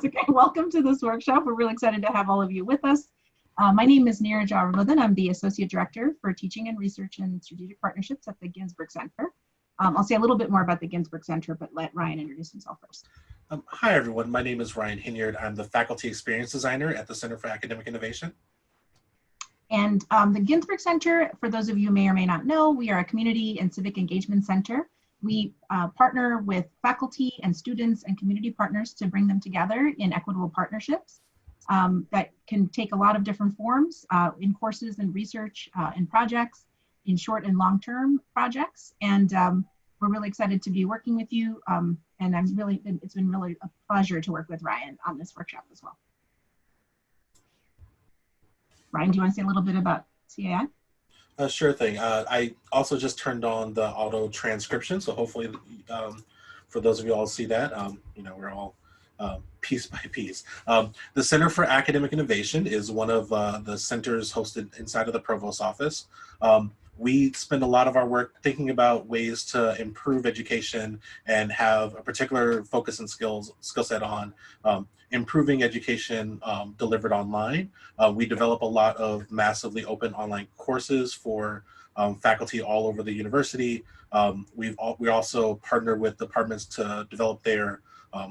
Okay, welcome to this workshop. We're really excited to have all of you with us. My name is Neeraja Aravamudan. I'm the Associate Director for Teaching and Research and Strategic Partnerships at the Ginsberg Center. I'll say a little bit more about the Ginsberg Center, but let Ryan introduce himself first. Hi, everyone. My name is Ryan Henyard. I'm the Faculty Experience Designer at the Center for Academic Innovation. And the Ginsberg Center, for those of you who may or may not know, we are a community and civic engagement center. We partner with faculty and students and community partners to bring them together in equitable partnerships that can take a lot of different forms in courses and research and projects, in short and long-term projects. And we're really excited to be working with you. And it's been really a pleasure to work with Ryan on this workshop as well. Ryan, do you want to say a little bit about CAI? Sure thing. I also just turned on the auto transcription, so hopefully for those of you all see that, we're all piece by piece. The Center for Academic Innovation is one of the centers hosted inside of the Provost's office. We spend a lot of our work thinking about ways to improve education and have a particular focus and skill set on improving education delivered online. We develop a lot of massively open online courses for faculty all over the university. We also partner with departments to develop their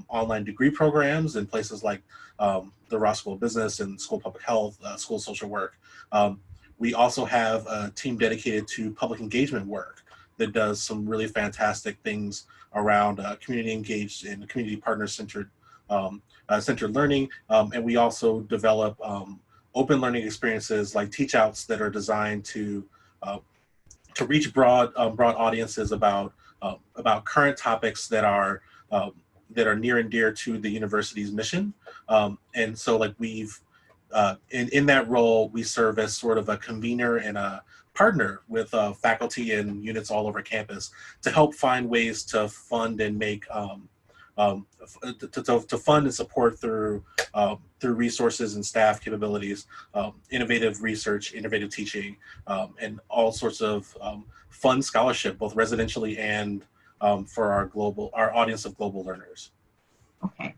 online degree programs in places like the Ross School of Business and School of Public Health, School of Social Work. We also have a team dedicated to public engagement work that does some really fantastic things around community engaged and community partner centered learning. And we also develop open learning experiences like teach outs that are designed to reach broad audiences about current topics that are near and dear to the university's mission. And so like in that role, we serve as sort of a convener and a partner with faculty and units all over campus to help find ways to fund and make to fund and support through resources and staff capabilities, innovative research, innovative teaching, and all sorts of fun scholarship, both residentially and for our audience of global learners. Okay.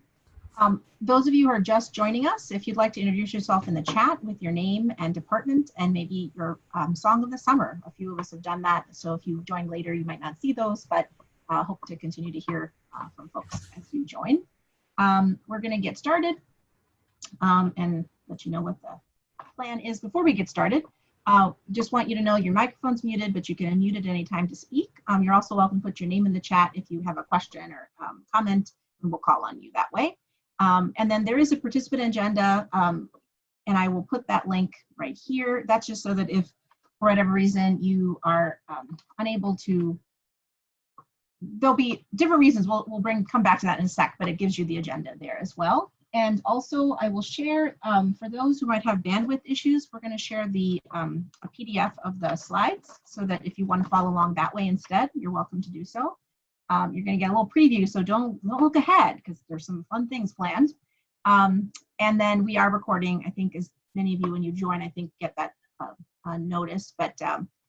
Those of you who are just joining us, if you'd like to introduce yourself in the chat with your name and department and maybe your song of the summer. A few of us have done that, so if you join later, you might not see those, but hope to continue to hear from folks as you join. We're going to get started and let you know what the plan is. Before we get started, just want you to know your microphone's muted, but you can unmute at any time to speak. You're also welcome to put your name in the chat if you have a question or comment, and we'll call on you that way. And then there is a participant agenda, and I will put that link right here. That's just so that if for whatever reason you are unable to, there'll be different reasons. We'll come back to that in a sec, but it gives you the agenda there as well. And also I will share, for those who might have bandwidth issues, we're going to share a PDF of the slides so that if you want to follow along that way instead, you're welcome to do so. You're going to get a little preview, so don't look ahead because there's some fun things planned. And then we are recording, I think, as many of you when you join, I think, get that notice, but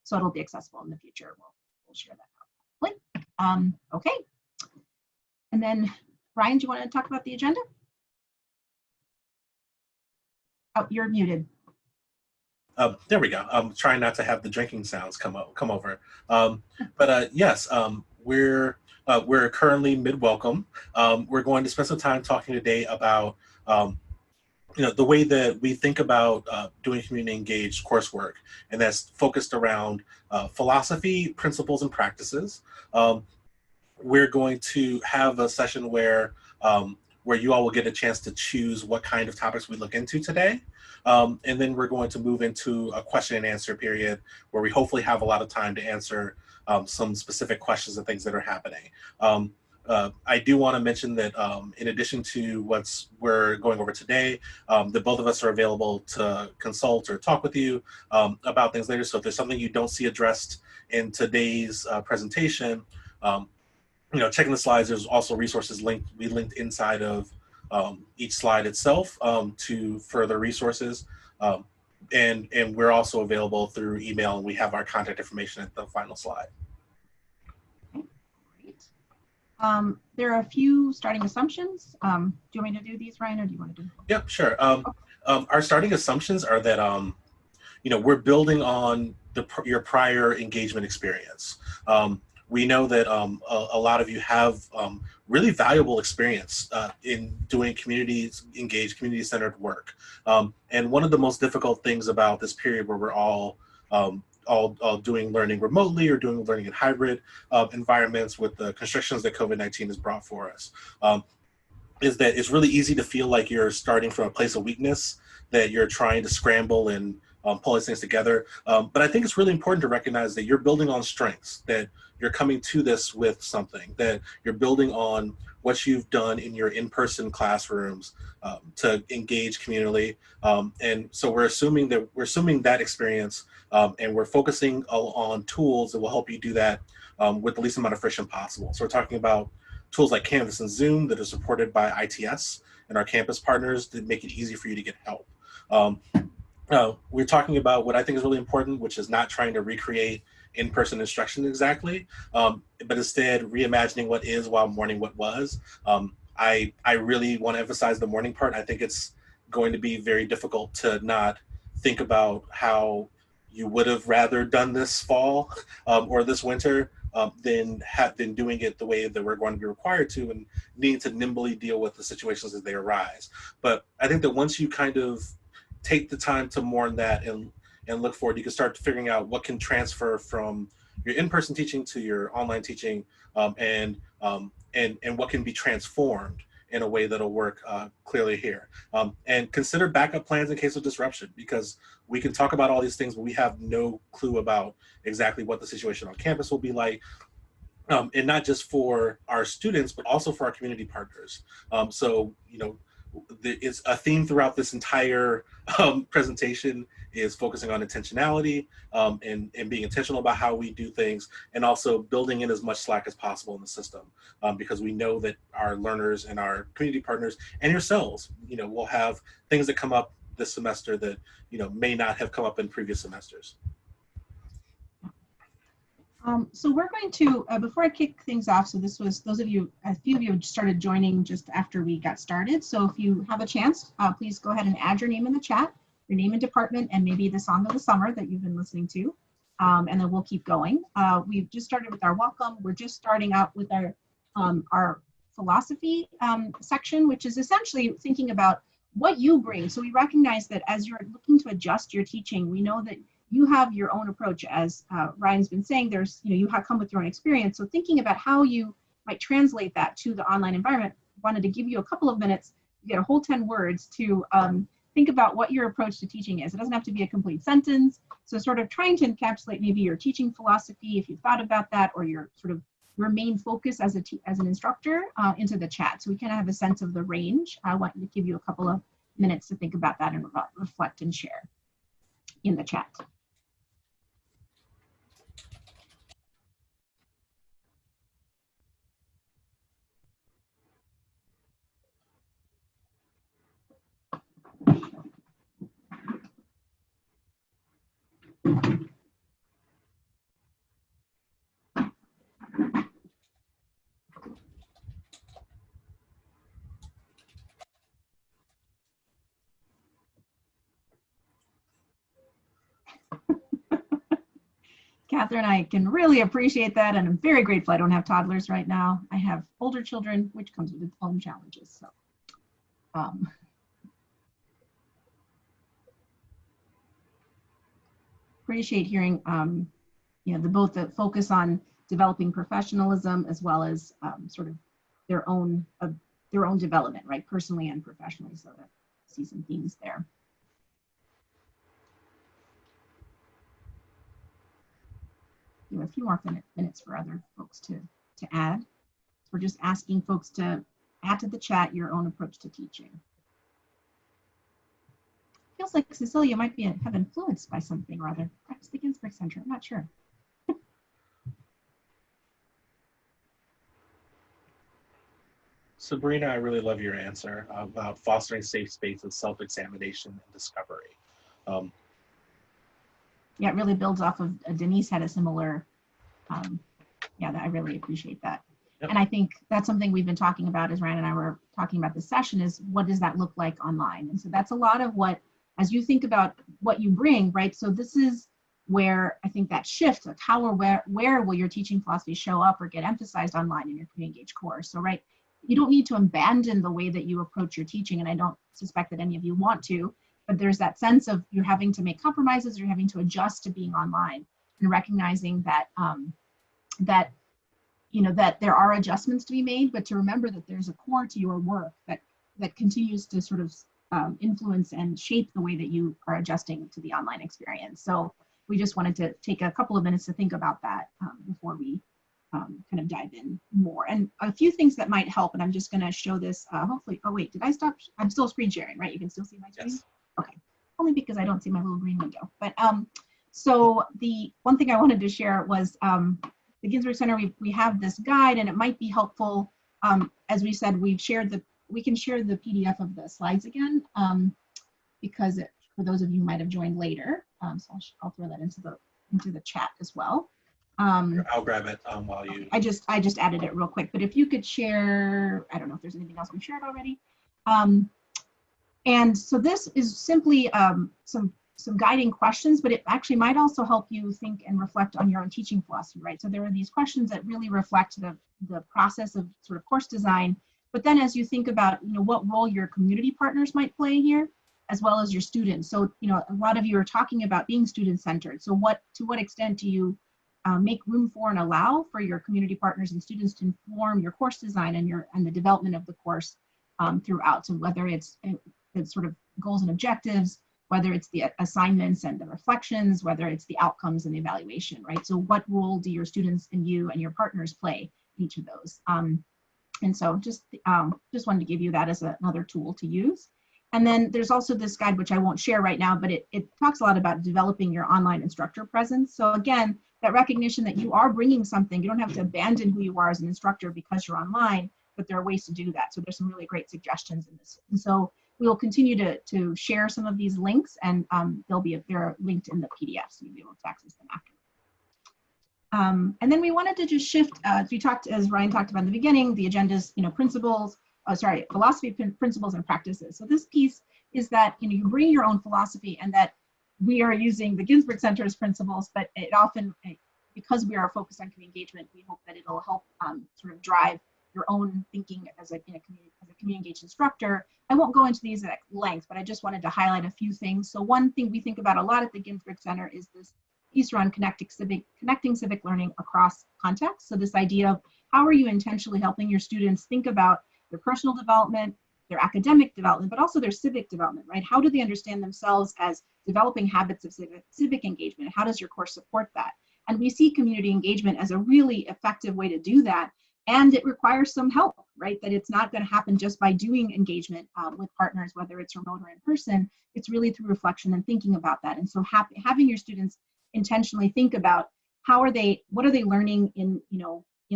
so it'll be accessible in the future. We'll share that link. Okay. And then, Ryan, do you want to talk about the agenda? Oh, you're muted. There we go. I'm trying not to have the drinking sounds come over. Yes, we're currently mid-welcome. We're going to spend some time talking today about the way that we think about doing community engaged coursework, and that's focused around philosophy, principles, and practices. We're going to have a session where you all will get a chance to choose what kind of topics we look into today. And then we're going to move into a question and answer period where we hopefully have a lot of time to answer some specific questions and things that are happening. I do want to mention that in addition to what we're going over today, that both of us are available to consult or talk with you about things later. So if there's something you don't see addressed in today's presentation, checking the slides, there's also resources we linked inside of each slide itself to further resources. And we're also available through email, and we have our contact information at the final slide. Great. There are a few starting assumptions. Do you want me to do these, Ryan, or do you want to do them? Yep, sure. Our starting assumptions are that we're building on your prior engagement experience. We know that a lot of you have really valuable experience in doing engaged, community-centered work. And one of the most difficult things about this period where we're all doing learning remotely or doing learning in hybrid environments with the constrictions that COVID-19 has brought for us, is that it's really easy to feel like you're starting from a place of weakness, that you're trying to scramble and pull these things together. But I think it's really important to recognize that you're building on strengths, that you're coming to this with something, that you're building on what you've done in your in-person classrooms to engage communally. And so we're assuming that experience, and we're focusing on tools that will help you do that with the least amount of friction possible. So we're talking about tools like Canvas and Zoom that are supported by ITS and our campus partners that make it easy for you to get help. We're talking about what I think is really important, which is not trying to recreate in-person instruction exactly, but instead reimagining what is while mourning what was. I really want to emphasize the mourning part. I think it's going to be very difficult to not think about how you would have rather done this fall or this winter than doing it the way that we're going to be required to, and needing to nimbly deal with the situations as they arise. But I think that once you kind of take the time to mourn that and look forward, you can start figuring out what can transfer from your in-person teaching to your online teaching, and what can be transformed in a way that'll work clearly here. And consider backup plans in case of disruption, because we can talk about all these things, but we have no clue about exactly what the situation on campus will be like. And not just for our students, but also for our community partners. So, it's a theme throughout this entire presentation is focusing on intentionality, and being intentional about how we do things, and also building in as much slack as possible in the system, because we know that our learners and our community partners and yourselves, will have things that come up this semester that, may not have come up in previous semesters. So we're going to, before I kick things off, so this was, a few of you started joining just after we got started. So if you have a chance, please go ahead and add your name in the chat, your name and department, and maybe the song of the summer that you've been listening to. And then we'll keep going. We've just started with our welcome. We're just starting out with our philosophy section, which is essentially thinking about what you bring. So we recognize that as you're looking to adjust your teaching, we know that you have your own approach. As Ryan's been saying, there's, you have come with your own experience. So thinking about how you might translate that to the online environment, wanted to give you a couple of minutes, you get a whole 10 words to think about what your approach to teaching is. It doesn't have to be a complete sentence. So sort of trying to encapsulate maybe your teaching philosophy, if you've thought about that, or your sort of your main focus as an instructor into the chat. So we kind of have a sense of the range. I want to give you a couple of minutes to think about that and reflect and share in the chat. Catherine, I can really appreciate that, and I'm very grateful I don't have toddlers right now. I have older children, which comes with its own challenges. So, appreciate hearing, both the focus on developing professionalism as well as sort of their own development, right, personally and professionally. So that see some themes there. A few more minutes for other folks to add. We're just asking folks to add to the chat your own approach to teaching. Feels like Cecilia might have influenced by something or other. Perhaps the Ginsberg Center, I'm not sure. Sabrina, I really love your answer about fostering safe space of self-examination and discovery. Yeah, it really builds off of Denise had a similar, yeah, I really appreciate that. And I think that's something we've been talking about as Ryan and I were talking about this session is what does that look like online? And so that's a lot of what, as you think about what you bring, right? So this is where I think that shift, like how or where will your teaching philosophy show up or get emphasized online in your community engaged course? So, right, you don't need to abandon the way that you approach your teaching, and I don't suspect that any of you want to, but there's that sense of you're having to make compromises, you're having to adjust to being online, and recognizing that that there are adjustments to be made, but to remember that there's a core to your work that continues to sort of influence and shape the way that you are adjusting to the online experience. So we just wanted to take a couple of minutes to think about that before we kind of dive in more. And a few things that might help, and I'm just going to show this hopefully. Oh wait, did I stop? I'm still screen sharing, right? You can still see my screen? Yes. Okay, only because I don't see my little green window. But so the one thing I wanted to share was the Ginsberg Center, we have this guide, and it might be helpful. As we said, we can share the PDF of the slides again, because for those of you who might have joined later, so I'll throw that into the chat as well. I'll grab it while you. I just added it real quick, but if you could share, I don't know if there's anything else we shared already. And so this is simply some guiding questions, but it actually might also help you think and reflect on your own teaching philosophy, right? So there are these questions that really reflect the process of sort of course design, but then as you think about, what role your community partners might play here, as well as your students. So, a lot of you are talking about being student-centered. So to what extent do you make room for and allow for your community partners and students to inform your course design and the development of the course throughout? So whether it's sort of goals and objectives, whether it's the assignments and the reflections, whether it's the outcomes and the evaluation, right? So what role do your students and you and your partners play in each of those? And so just wanted to give you that as another tool to use. And then there's also this guide, which I won't share right now, but it talks a lot about developing your online instructor presence. So again, that recognition that you are bringing something, you don't have to abandon who you are as an instructor because you're online, but there are ways to do that. So there's some really great suggestions in this. And so we will continue to share some of these links, and they're linked in the PDF, so you'll be able to access them after. And then we wanted to just shift, as Ryan talked about in the beginning, the agenda's philosophy, principles, and practices. So this piece is that you bring your own philosophy, and that we are using the Ginsberg Center's principles, but it often, because we are focused on community engagement, we hope that it'll help sort of drive your own thinking as a community engaged instructor. I won't go into these at length, but I just wanted to highlight a few things. So one thing we think about a lot at the Ginsberg Center is this piece around connecting civic learning across contexts. So this idea of how are you intentionally helping your students think about their personal development, their academic development, but also their civic development, right? How do they understand themselves as developing habits of civic engagement? How does your course support that? And we see community engagement as a really effective way to do that. And it requires some help, right? That it's not going to happen just by doing engagement with partners, whether it's remote or in person. It's really through reflection and thinking about that. And so having your students intentionally think about what are they learning in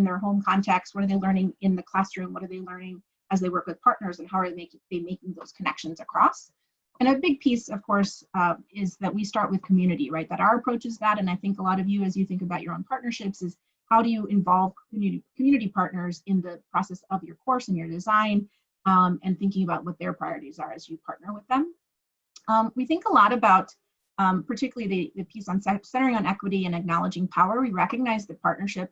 their home context? What are they learning in the classroom? What are they learning as they work with partners? And how are they making those connections across? And a big piece, of course, is that we start with community, right? That our approach is that. And I think a lot of you, as you think about your own partnerships, is how do you involve community partners in the process of your course and your design, and thinking about what their priorities are as you partner with them. We think a lot about, particularly the piece on centering on equity and acknowledging power. We recognize that partnership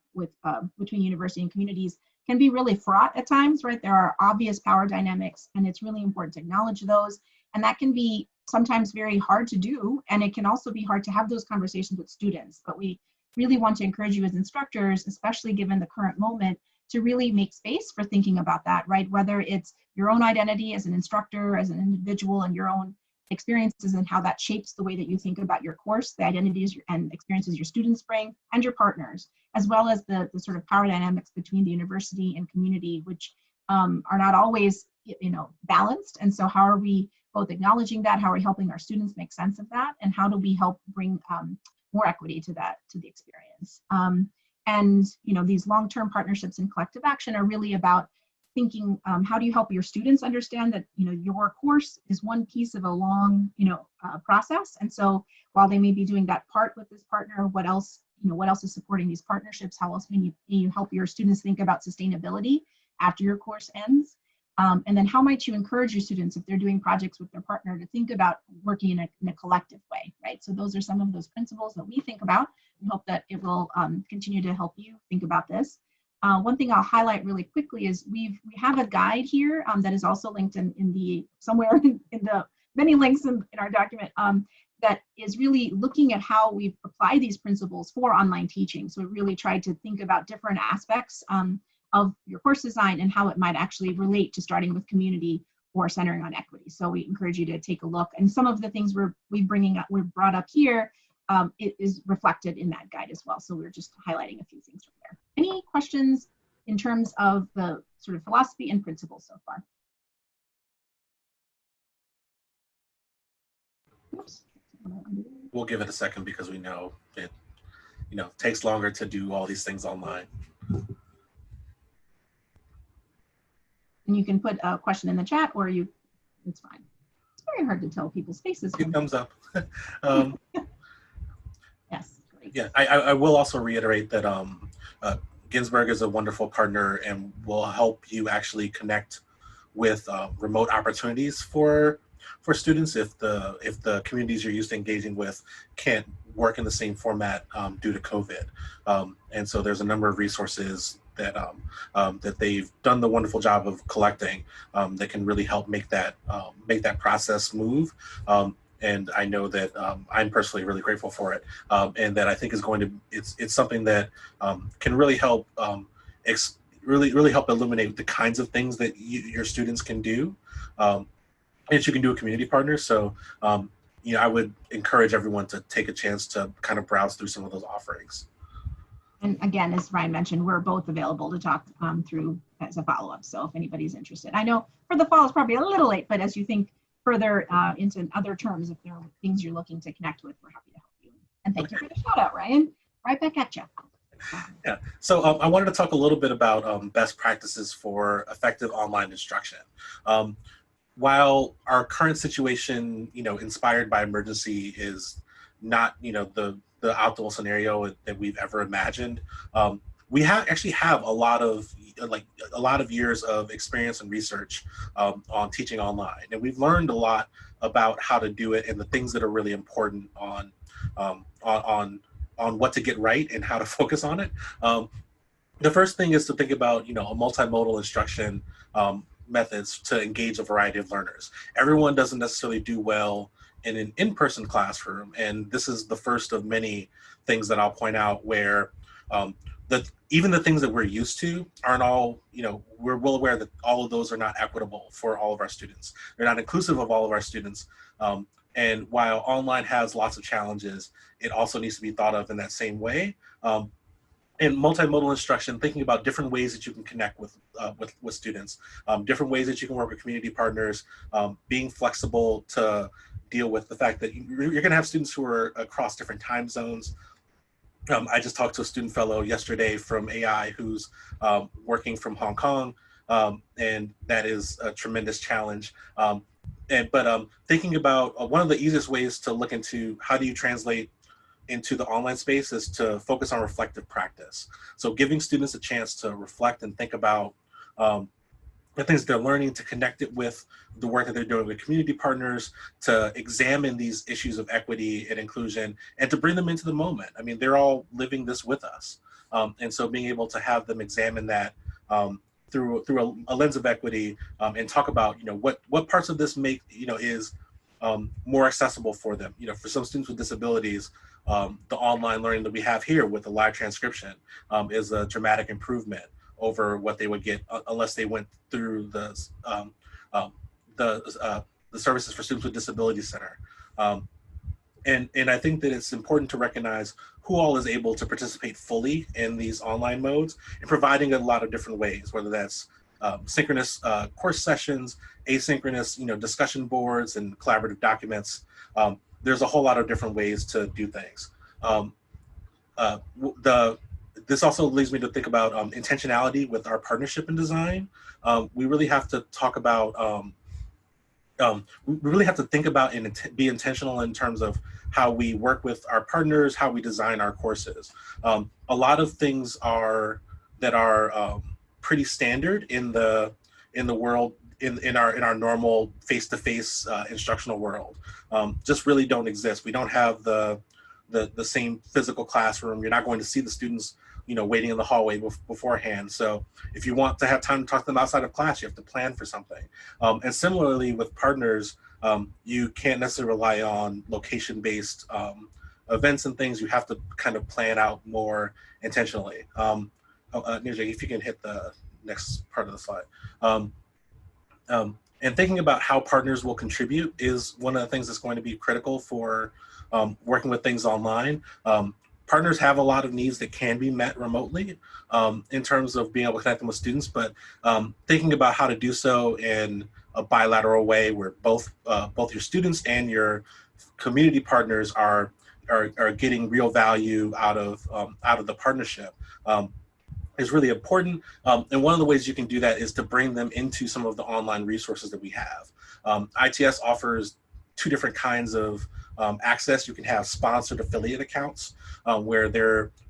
between university and communities can be really fraught at times, right? There are obvious power dynamics, and it's really important to acknowledge those. And that can be sometimes very hard to do, and it can also be hard to have those conversations with students. But we really want to encourage you as instructors, especially given the current moment, to really make space for thinking about that, right? Whether it's your own identity as an instructor, as an individual, and your own experiences and how that shapes the way that you think about your course, the identities and experiences your students bring, and your partners, as well as the sort of power dynamics between the university and community, which are not always balanced. And so how are we both acknowledging that? How are we helping our students make sense of that? And how do we help bring more equity to the experience? And these long-term partnerships and collective action are really about thinking, how do you help your students understand that your course is one piece of a long process, and so while they may be doing that part with this partner, what else what else is supporting these partnerships? How else can you help your students think about sustainability after your course ends? And then how might you encourage your students, if they're doing projects with their partner, to think about working in a collective way, right? So those are some of those principles that we think about. We hope that it will continue to help you think about this. One thing I'll highlight really quickly is we have a guide here that is also linked in the somewhere in the many links in our document that is really looking at how we've applied these principles for online teaching. So we really tried to think about different aspects of your course design and how it might actually relate to starting with community or centering on equity. So we encourage you to take a look. And some of the things we've brought up here, it is reflected in that guide as well. So we're just highlighting a few things from there. Any questions in terms of the sort of philosophy and principles so far? Oops. We'll give it a second because we know it, takes longer to do all these things online. And you can put a question in the chat, or it's fine. It's very hard to tell people's faces. It comes up. Yes. Great. Yeah, I will also reiterate that Ginsberg is a wonderful partner and will help you actually connect with remote opportunities for students if the communities you're used to engaging with can't work in the same format due to COVID. And so there's a number of resources that they've done the wonderful job of collecting that can really help make that process move. And I know that I'm personally really grateful for it, and that I think is going to it's something that can really help really help illuminate the kinds of things that your students can do, and you can do with community partners. So I would encourage everyone to take a chance to kind of browse through some of those offerings. And again, as Ryan mentioned, we're both available to talk through as a follow-up. So if anybody's interested, I know for the fall it's probably a little late, but as you think further into other terms, if there are things you're looking to connect with, we're happy to help you. And thank you for the shout out, Ryan. Right back at you. Yeah, so I wanted to talk a little bit about best practices for effective online instruction. While our current situation, inspired by emergency, is not, the optimal scenario that we've ever imagined, we actually have a lot of years of experience and research on teaching online, and we've learned a lot about how to do it and the things that are really important on what to get right and how to focus on it. The first thing is to think about a multimodal instruction methods to engage a variety of learners. Everyone doesn't necessarily do well in an in-person classroom, and this is the first of many things that I'll point out where even the things that we're used to aren't all, we're well aware that all of those are not equitable for all of our students. They're not inclusive of all of our students. And while online has lots of challenges, it also needs to be thought of in that same way. In multimodal instruction, thinking about different ways that you can connect with students, different ways that you can work with community partners, being flexible to deal with the fact that you're going to have students who are across different time zones. I just talked to a student fellow yesterday from AI who's working from Hong Kong, and that is a tremendous challenge. But thinking about one of the easiest ways to look into how do you translate into the online space is to focus on reflective practice. So giving students a chance to reflect and think about the things they're learning, to connect it with the work that they're doing with community partners, to examine these issues of equity and inclusion, and to bring them into the moment. I mean, they're all living this with us. And so being able to have them examine that through a lens of equity, and talk about, what parts of this make, is more accessible for them. For some students with disabilities, the online learning that we have here with the live transcription is a dramatic improvement over what they would get unless they went through the Services for Students with Disabilities Center. And I think that it's important to recognize who all is able to participate fully in these online modes, and providing a lot of different ways, whether that's synchronous course sessions, asynchronous, discussion boards and collaborative documents. There's a whole lot of different ways to do things. This also leads me to think about intentionality with our partnership and design. We really have to talk about we really have to think about and be intentional in terms of how we work with our partners, how we design our courses. A lot of things are pretty standard in the world, in our normal face-to-face instructional world, just really don't exist. We don't have the same physical classroom. You're not going to see the students, waiting in the hallway beforehand. So if you want to have time to talk to them outside of class, you have to plan for something. And similarly with partners, you can't necessarily rely on location-based events and things. You have to kind of plan out more intentionally. Neeraja, if you can hit the next part of the slide. And thinking about how partners will contribute is one of the things that's going to be critical for working with things online. Partners have a lot of needs that can be met remotely in terms of being able to connect them with students, but thinking about how to do so in a bilateral way where both your students and your community partners are getting real value out of the partnership is really important. And one of the ways you can do that is to bring them into some of the online resources that we have. ITS offers two different kinds of access. You can have sponsored affiliate accounts where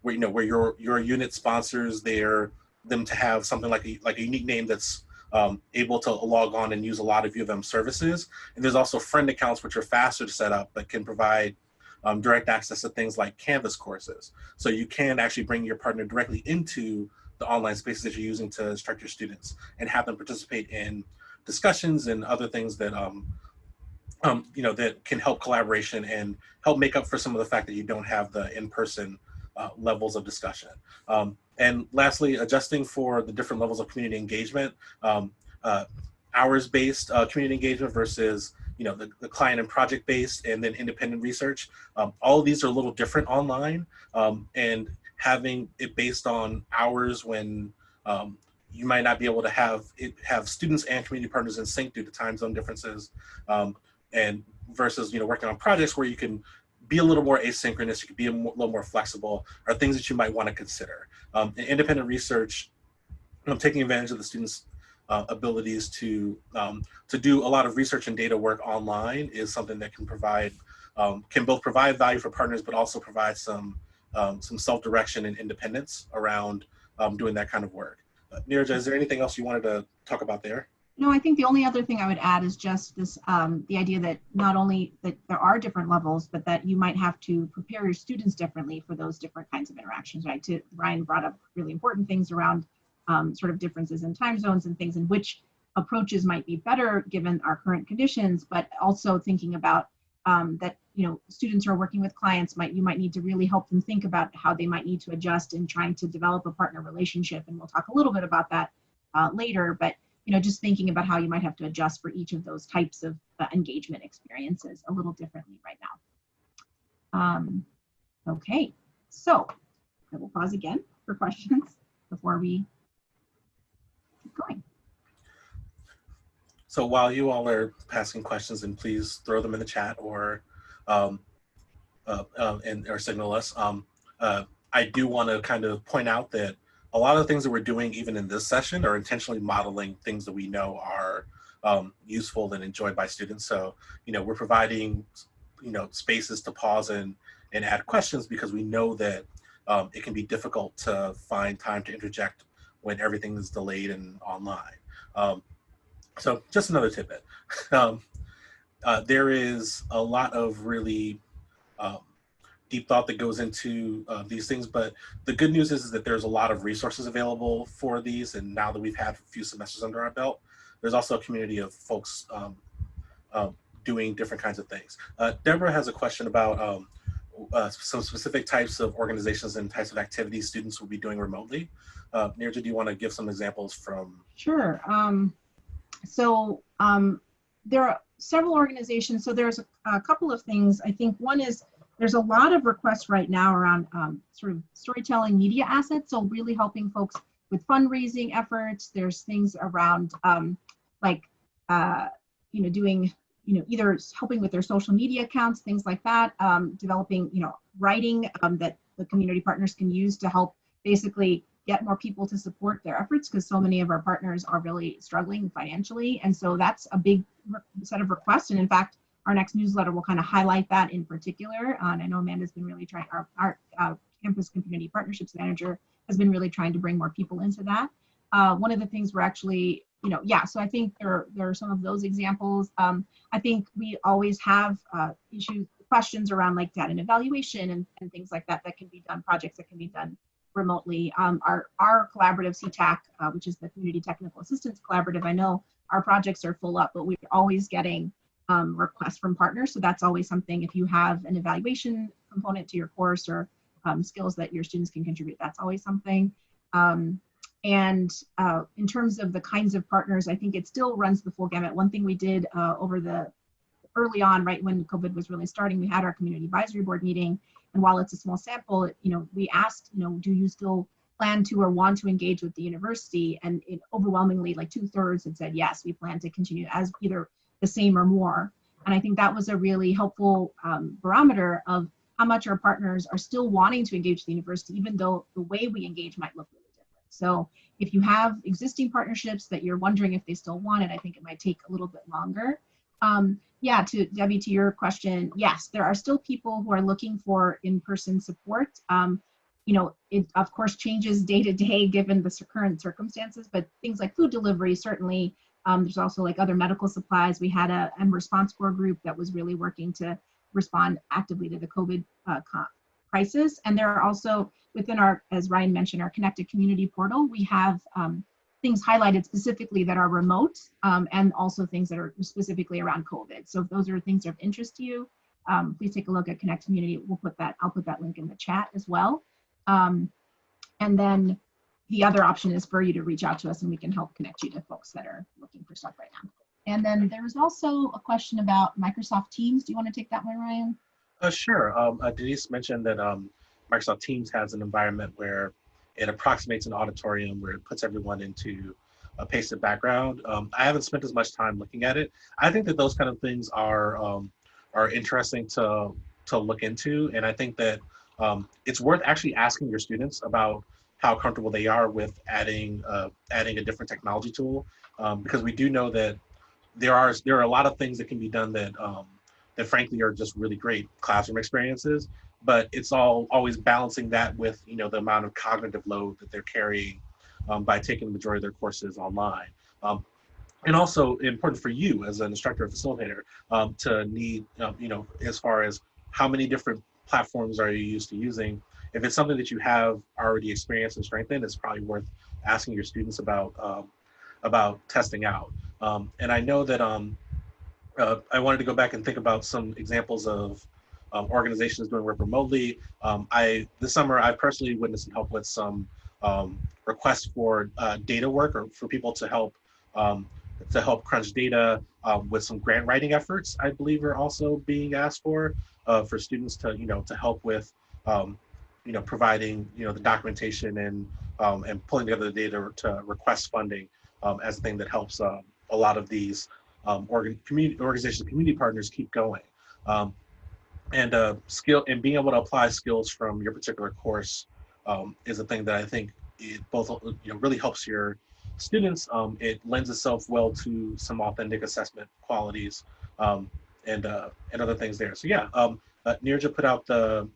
your unit sponsors them to have something like a unique name that's able to log on and use a lot of U of M services. And there's also friend accounts, which are faster to set up, but can provide direct access to things like Canvas courses. So you can actually bring your partner directly into the online spaces that you're using to instruct your students and have them participate in discussions and other things that that can help collaboration and help make up for some of the fact that you don't have the in-person levels of discussion. And lastly, adjusting for the different levels of community engagement, hours-based community engagement versus the client and project-based, and then independent research. All of these are a little different online, and having it based on hours when you might not be able to have students and community partners in sync due to time zone differences, and versus working on projects where you can be a little more asynchronous, you can be little more flexible, are things that you might want to consider. In independent research, taking advantage of the students' abilities to do a lot of research and data work online is something that can both provide value for partners, but also provide some self-direction and independence around doing that kind of work. Neeraja, is there anything else you wanted to talk about there? No, I think the only other thing I would add is just this, the idea that not only that there are different levels, but that you might have to prepare your students differently for those different kinds of interactions, right? Ryan brought up really important things around sort of differences in time zones and things, in which approaches might be better given our current conditions, but also thinking about that, students who are working with clients you might need to really help them think about how they might need to adjust in trying to develop a partner relationship. And we'll talk a little bit about that later, but just thinking about how you might have to adjust for each of those types of engagement experiences a little differently right now. Okay, so I will pause again for questions before we keep going. So while you all are passing questions, and please throw them in the chat or signal us, I do want to kind of point out that a lot of the things that we're doing even in this session are intentionally modeling things that we know are useful and enjoyed by students. So, we're providing, spaces to pause and add questions because we know that it can be difficult to find time to interject when everything is delayed and online. So just another tidbit. There is a lot of really deep thought that goes into these things, but the good news is that there's a lot of resources available for these, and now that we've had a few semesters under our belt, there's also a community of folks doing different kinds of things. Deborah has a question about some specific types of organizations and types of activities students will be doing remotely. Neeraja, do you want to give some examples from? Sure. There are several organizations. So there's a couple of things. I think one is there's a lot of requests right now around sort of storytelling media assets. So really helping folks with fundraising efforts. There's things around doing, either helping with their social media accounts, things like that, developing, writing that the community partners can use to help basically get more people to support their efforts, because so many of our partners are really struggling financially. And so that's a big set of requests. And in fact, our next newsletter will kind of highlight that in particular. And I know Amanda's been really trying, our campus community partnerships manager has been really trying to bring more people into that. One of the things we're actually, so I think there are some of those examples. I think we always have questions around like data and evaluation and things like that can be done, projects that can be done remotely. Our collaborative CTAC, which is the Community Technical Assistance Collaborative, I know our projects are full up, but we're always getting requests from partners. So that's always something, if you have an evaluation component to your course or skills that your students can contribute, that's always something. And in terms of the kinds of partners, I think it still runs the full gamut. One thing we did early on, right when COVID was really starting, we had our community advisory board meeting. And while it's a small sample, we asked, do you still plan to or want to engage with the university? And it overwhelmingly, like 2/3 had said, yes, we plan to continue as either the same or more. And I think that was a really helpful barometer of how much our partners are still wanting to engage the university, even though the way we engage might look really different. So if you have existing partnerships that you're wondering if they still want it, I think it might take a little bit longer. To Debbie, to your question, yes, there are still people who are looking for in-person support. It of course changes day to day given the current circumstances, but things like food delivery, certainly. There's also like other medical supplies. We had a response core group that was really working to respond actively to the COVID crisis. And there are also within our, as Ryan mentioned, our connected community portal, we have things highlighted specifically that are remote and also things that are specifically around COVID. So if those are things of interest to you, please take a look at Connect Community. I'll put that link in the chat as well. And then the other option is for you to reach out to us and we can help connect you to folks that are looking for stuff right now. And then there was also a question about Microsoft Teams. Do you want to take that one, Ryan? Sure. Denise mentioned that Microsoft Teams has an environment where it approximates an auditorium where it puts everyone into a pasted background. I haven't spent as much time looking at it. I think that those kind of things are interesting to look into, and I think that it's worth actually asking your students about how comfortable they are with adding a different technology tool, because we do know that there are a lot of things that can be done that frankly are just really great classroom experiences, but it's always balancing that with the amount of cognitive load that they're carrying by taking the majority of their courses online. And also important for you as an instructor or facilitator to need, as far as how many different platforms are you used to using. If it's something that you have already experienced and strengthened, it's probably worth asking your students about testing out. And I know that I wanted to go back and think about some examples of organizations doing work remotely. This summer, I personally witnessed and helped with some requests for data work or for people to help crunch data with some grant writing efforts. I believe are also being asked for students to help with providing the documentation and pulling together the data to request funding as a thing that helps a lot of these community partners keep going. And being able to apply skills from your particular course is a thing that I think it both really helps your students. It lends itself well to some authentic assessment qualities and other things there. So yeah, Neeraja put out the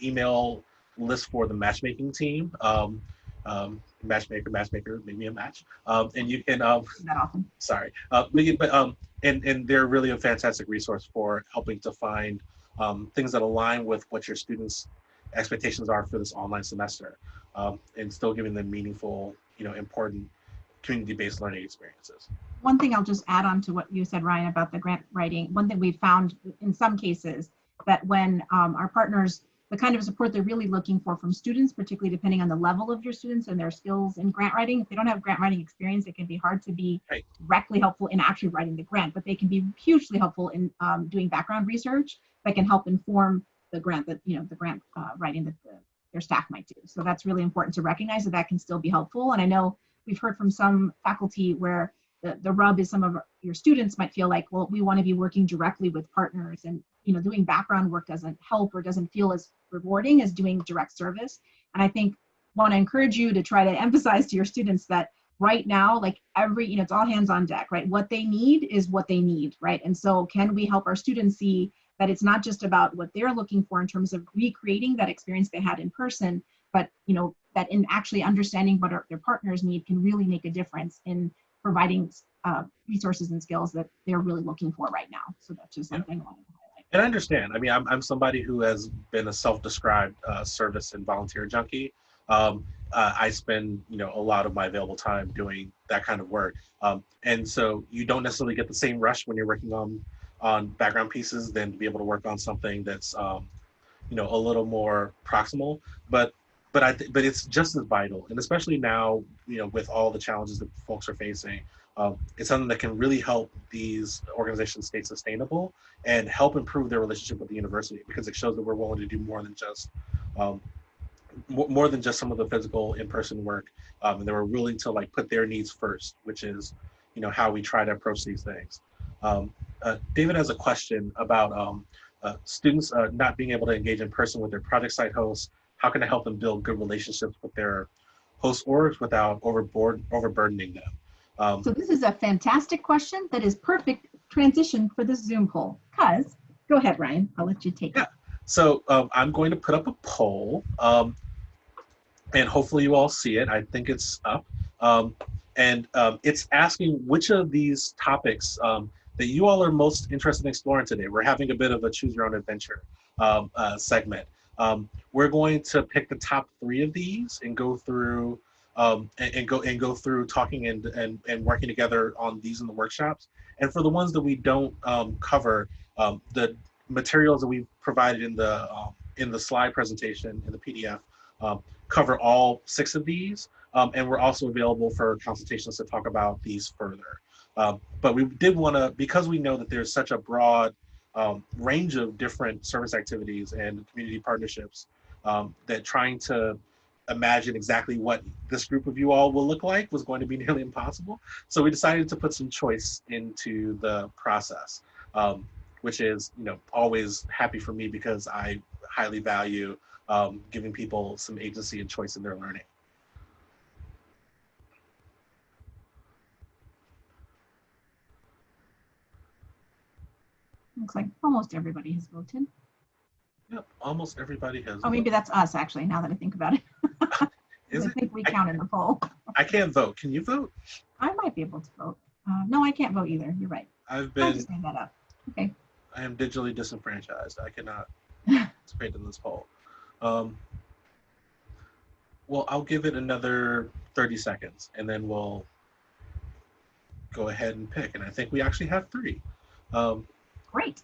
email list for the matchmaking team. Matchmaker, make me a match. And you can, sorry, and they're really a fantastic resource for helping to find things that align with what your students' expectations are for this online semester, and still giving them meaningful, important community-based learning experiences. One thing I'll just add on to what you said, Ryan, about the grant writing. One thing we've found in some cases that when our partners, the kind of support they're really looking for from students, particularly depending on the level of your students and their skills in grant writing, if they don't have grant writing experience, it can be hard to be directly helpful in actually writing the grant, but they can be hugely helpful in doing background research that can help inform the grant that, the grant writing that their staff might do. So that's really important to recognize that can still be helpful. And I know we've heard from some faculty where the rub is some of your students might feel like, well, we want to be working directly with partners, and doing background work doesn't help or doesn't feel as rewarding as doing direct service. And I think want to encourage you to try to emphasize to your students that right now, like it's all hands on deck, right? What they need is what they need, right? And so can we help our students see that it's not just about what they're looking for in terms of recreating that experience they had in person, but that in actually understanding what their partners need can really make a difference in providing resources and skills that they're really looking for right now. So that's just something I wanted to highlight. And I understand. I mean, I'm somebody who has been a self-described service and volunteer junkie. I spend, a lot of my available time doing that kind of work. And so you don't necessarily get the same rush when you're working on background pieces than to be able to work on something that's, a little more proximal. But it's just as vital, and especially now, with all the challenges that folks are facing, it's something that can really help these organizations stay sustainable and help improve their relationship with the university, because it shows that we're willing to do more than just some of the physical in-person work, and they were willing to put their needs first, which is how we try to approach these things. David has a question about students not being able to engage in person with their project site hosts. How can I help them build good relationships with their host orgs without overburdening them? So this is a fantastic question that is perfect transition for this Zoom poll. Go ahead, Ryan, I'll let you take it. So I'm going to put up a poll, and hopefully you all see it. I think it's up. And it's asking which of these topics that you all are most interested in exploring today. We're having a bit of a choose your own adventure segment. We're going to pick the top 3 of these and go through go through talking and working together on these in the workshops. And for the ones that we don't cover, the materials that we've provided in the slide presentation in the PDF cover all 6 of these, and we're also available for consultations to talk about these further. But we did want to, because we know that there's such a broad range of different service activities and community partnerships, that trying to imagine exactly what this group of you all will look like was going to be nearly impossible. So we decided to put some choice into the process, which is always happy for me, because I highly value giving people some agency and choice in their learning. Looks like almost everybody has voted. Yep, almost everybody has. Oh, maybe that's us, actually, now that I think about it. I think we count in the poll. I can't vote. Can you vote? I might be able to vote. No, I can't vote either. You're right. I'll just made that up. Okay. I am digitally disenfranchised. I cannot participate in this poll. Well, I'll give it another 30 seconds, and then we'll go ahead and pick. And I think we actually have 3. Great.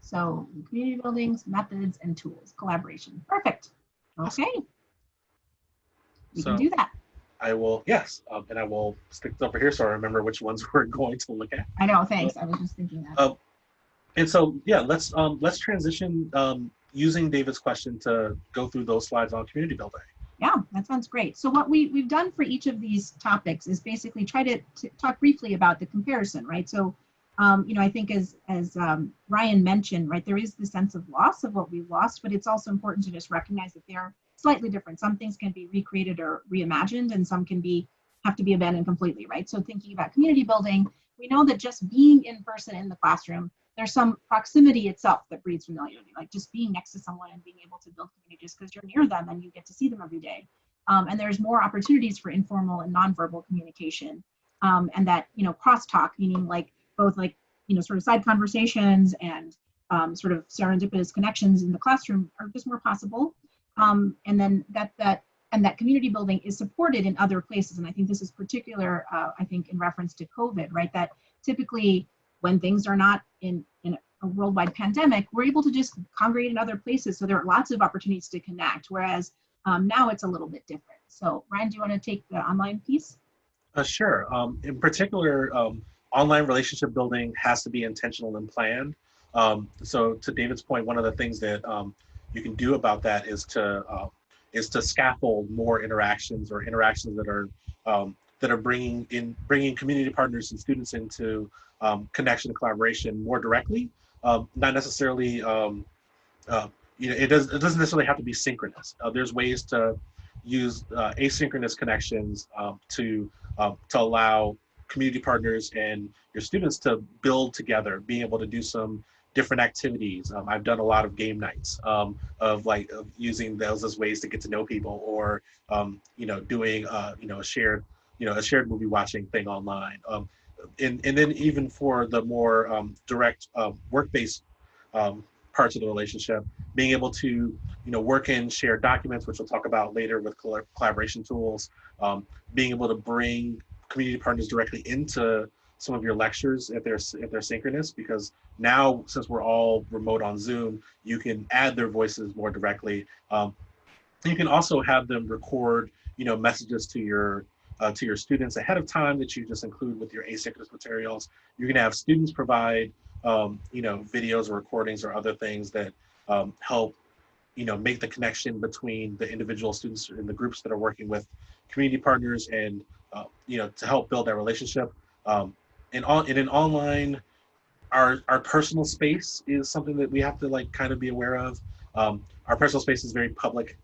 So community buildings, methods, and tools, collaboration. Perfect. Okay. We can do that. I will, yes, and I will stick this over here so I remember which ones we're going to look at. I know, thanks. I was just thinking that. And so, yeah, let's transition using David's question to go through those slides on community building. Yeah, that sounds great. So what we've done for each of these topics is basically try to talk briefly about the comparison, right? So, I think as Ryan mentioned, right, there is the sense of loss of what we've lost, but it's also important to just recognize that they're slightly different. Some things can be recreated or reimagined, and some can have to be abandoned completely, right? So thinking about community building, we know that just being in person in the classroom, there's some proximity itself that breeds familiarity, like just being next to someone and being able to build community just because you're near them and you get to see them every day. And there's more opportunities for informal and nonverbal communication, and that, crosstalk, meaning both sort of side conversations and sort of serendipitous connections in the classroom are just more possible. And then that community building is supported in other places. And I think this is particular, I think, in reference to COVID, right? That typically when things are not in a worldwide pandemic, we're able to just congregate in other places. So there are lots of opportunities to connect, whereas now it's a little bit different. So Ryan, do you want to take the online piece? Sure. In particular, online relationship building has to be intentional and planned. So to David's point, one of the things that you can do about that is to scaffold more interactions, or interactions that are bringing community partners and students into connection and collaboration more directly. Not necessarily, it doesn't necessarily have to be synchronous. There's ways to use asynchronous connections to allow community partners and your students to build together, being able to do some different activities. I've done a lot of game nights of using those as ways to get to know people, or doing a shared movie watching thing online. And then even for the more direct work-based parts of the relationship, being able to work in shared documents, which we'll talk about later with collaboration tools, being able to bring community partners directly into some of your lectures if they're synchronous, because now, since we're all remote on Zoom, you can add their voices more directly. You can also have them record messages to your students ahead of time that you just include with your asynchronous materials. You can have students provide videos or recordings or other things that help make the connection between the individual students in the groups that are working with community partners, and to help build that relationship. In an online, our personal space is something that we have to kind of be aware of. Our personal space is very public.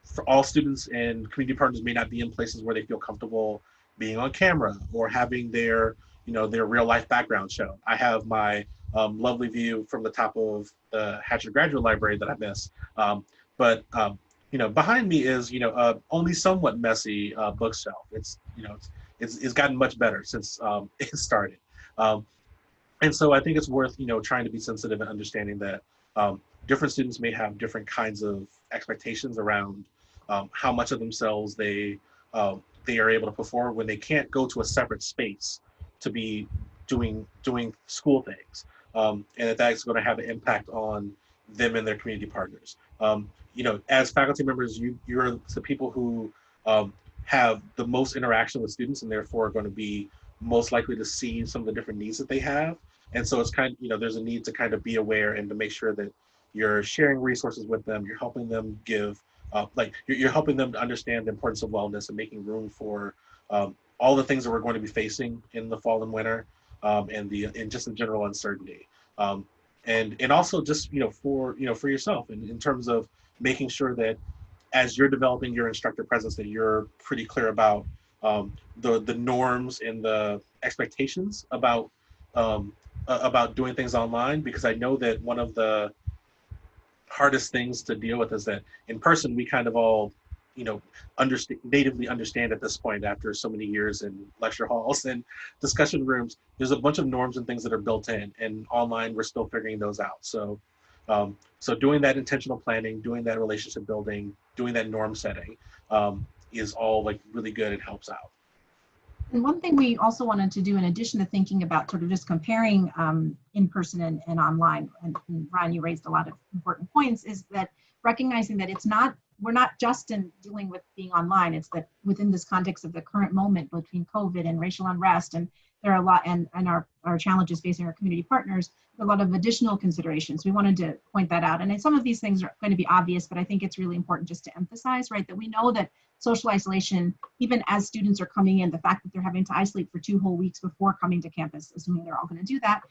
For all students and community partners may not be in places where they feel comfortable being on camera or having their real life background shown. I have my lovely view from the top of the Hatcher Graduate Library that I miss. But behind me is only somewhat messy bookshelf. It's gotten much better since it started. And so I think it's worth trying to be sensitive and understanding that different students may have different kinds of expectations around how much of themselves they are able to perform when they can't go to a separate space to be doing school things, and that's going to have an impact on them and their community partners. As faculty members, you're the people who have the most interaction with students, and therefore are going to be most likely to see some of the different needs that they have. And so it's there's a need to kind of be aware and to make sure that you're sharing resources with them. You're helping them you're helping them to understand the importance of wellness and making room for all the things that we're going to be facing in the fall and winter, and just in general uncertainty. And also just for yourself, in terms of making sure that as you're developing your instructor presence, that you're pretty clear about the norms and the expectations about doing things online, because I know that one of the hardest things to deal with is that in person we kind of all natively understand at this point, after so many years in lecture halls and discussion rooms, there's a bunch of norms and things that are built in, and online we're still figuring those out. So doing that intentional planning, doing that relationship building, doing that norm setting is all really good and helps out. And one thing we also wanted to do, in addition to thinking about sort of just comparing in person and online, and Ryan, you raised a lot of important points, is that recognizing that we're not just in dealing with being online, it's that within this context of the current moment between COVID and racial unrest, and there are a lot, and our challenges facing our community partners, a lot of additional considerations. We wanted to point that out. And some of these things are going to be obvious, but I think it's really important just to emphasize, right, that we know that social isolation, even as students are coming in, the fact that they're having to isolate for 2 whole weeks before coming to campus, assuming they're all going to do that,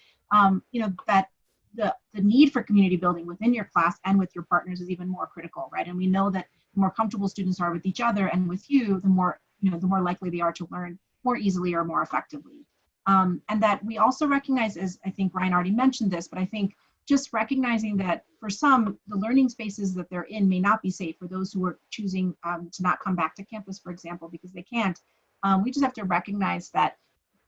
that the need for community building within your class and with your partners is even more critical, right? And we know that the more comfortable students are with each other and with you, the more likely they are to learn more easily or more effectively. And that we also recognize, as I think Ryan already mentioned this, but I think just recognizing that for some, the learning spaces that they're in may not be safe for those who are choosing to not come back to campus, for example, because they can't. We just have to recognize that,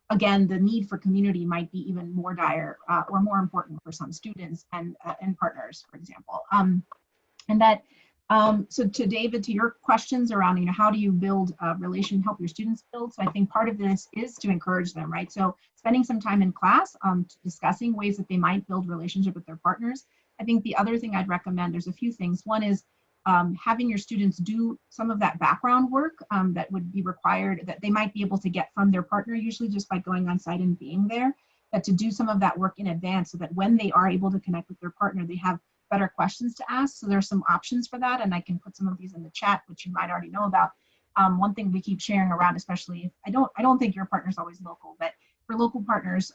again, the need for community might be even more dire or more important for some students and partners, for example. And that, so to David, to your questions around, how do you build a relation, help your students build? So I think part of this is to encourage them, right? So spending some time in class discussing ways that they might build relationship with their partners. I think the other thing I'd recommend, there's a few things. One is having your students do some of that background work that would be required, that they might be able to get from their partner, usually just by going on site and being there, that to do some of that work in advance so that when they are able to connect with their partner, they have better questions to ask. So there's some options for that, and I can put some of these in the chat, which you might already know about. One thing we keep sharing around, especially if I don't think your partner's always local, but for local partners,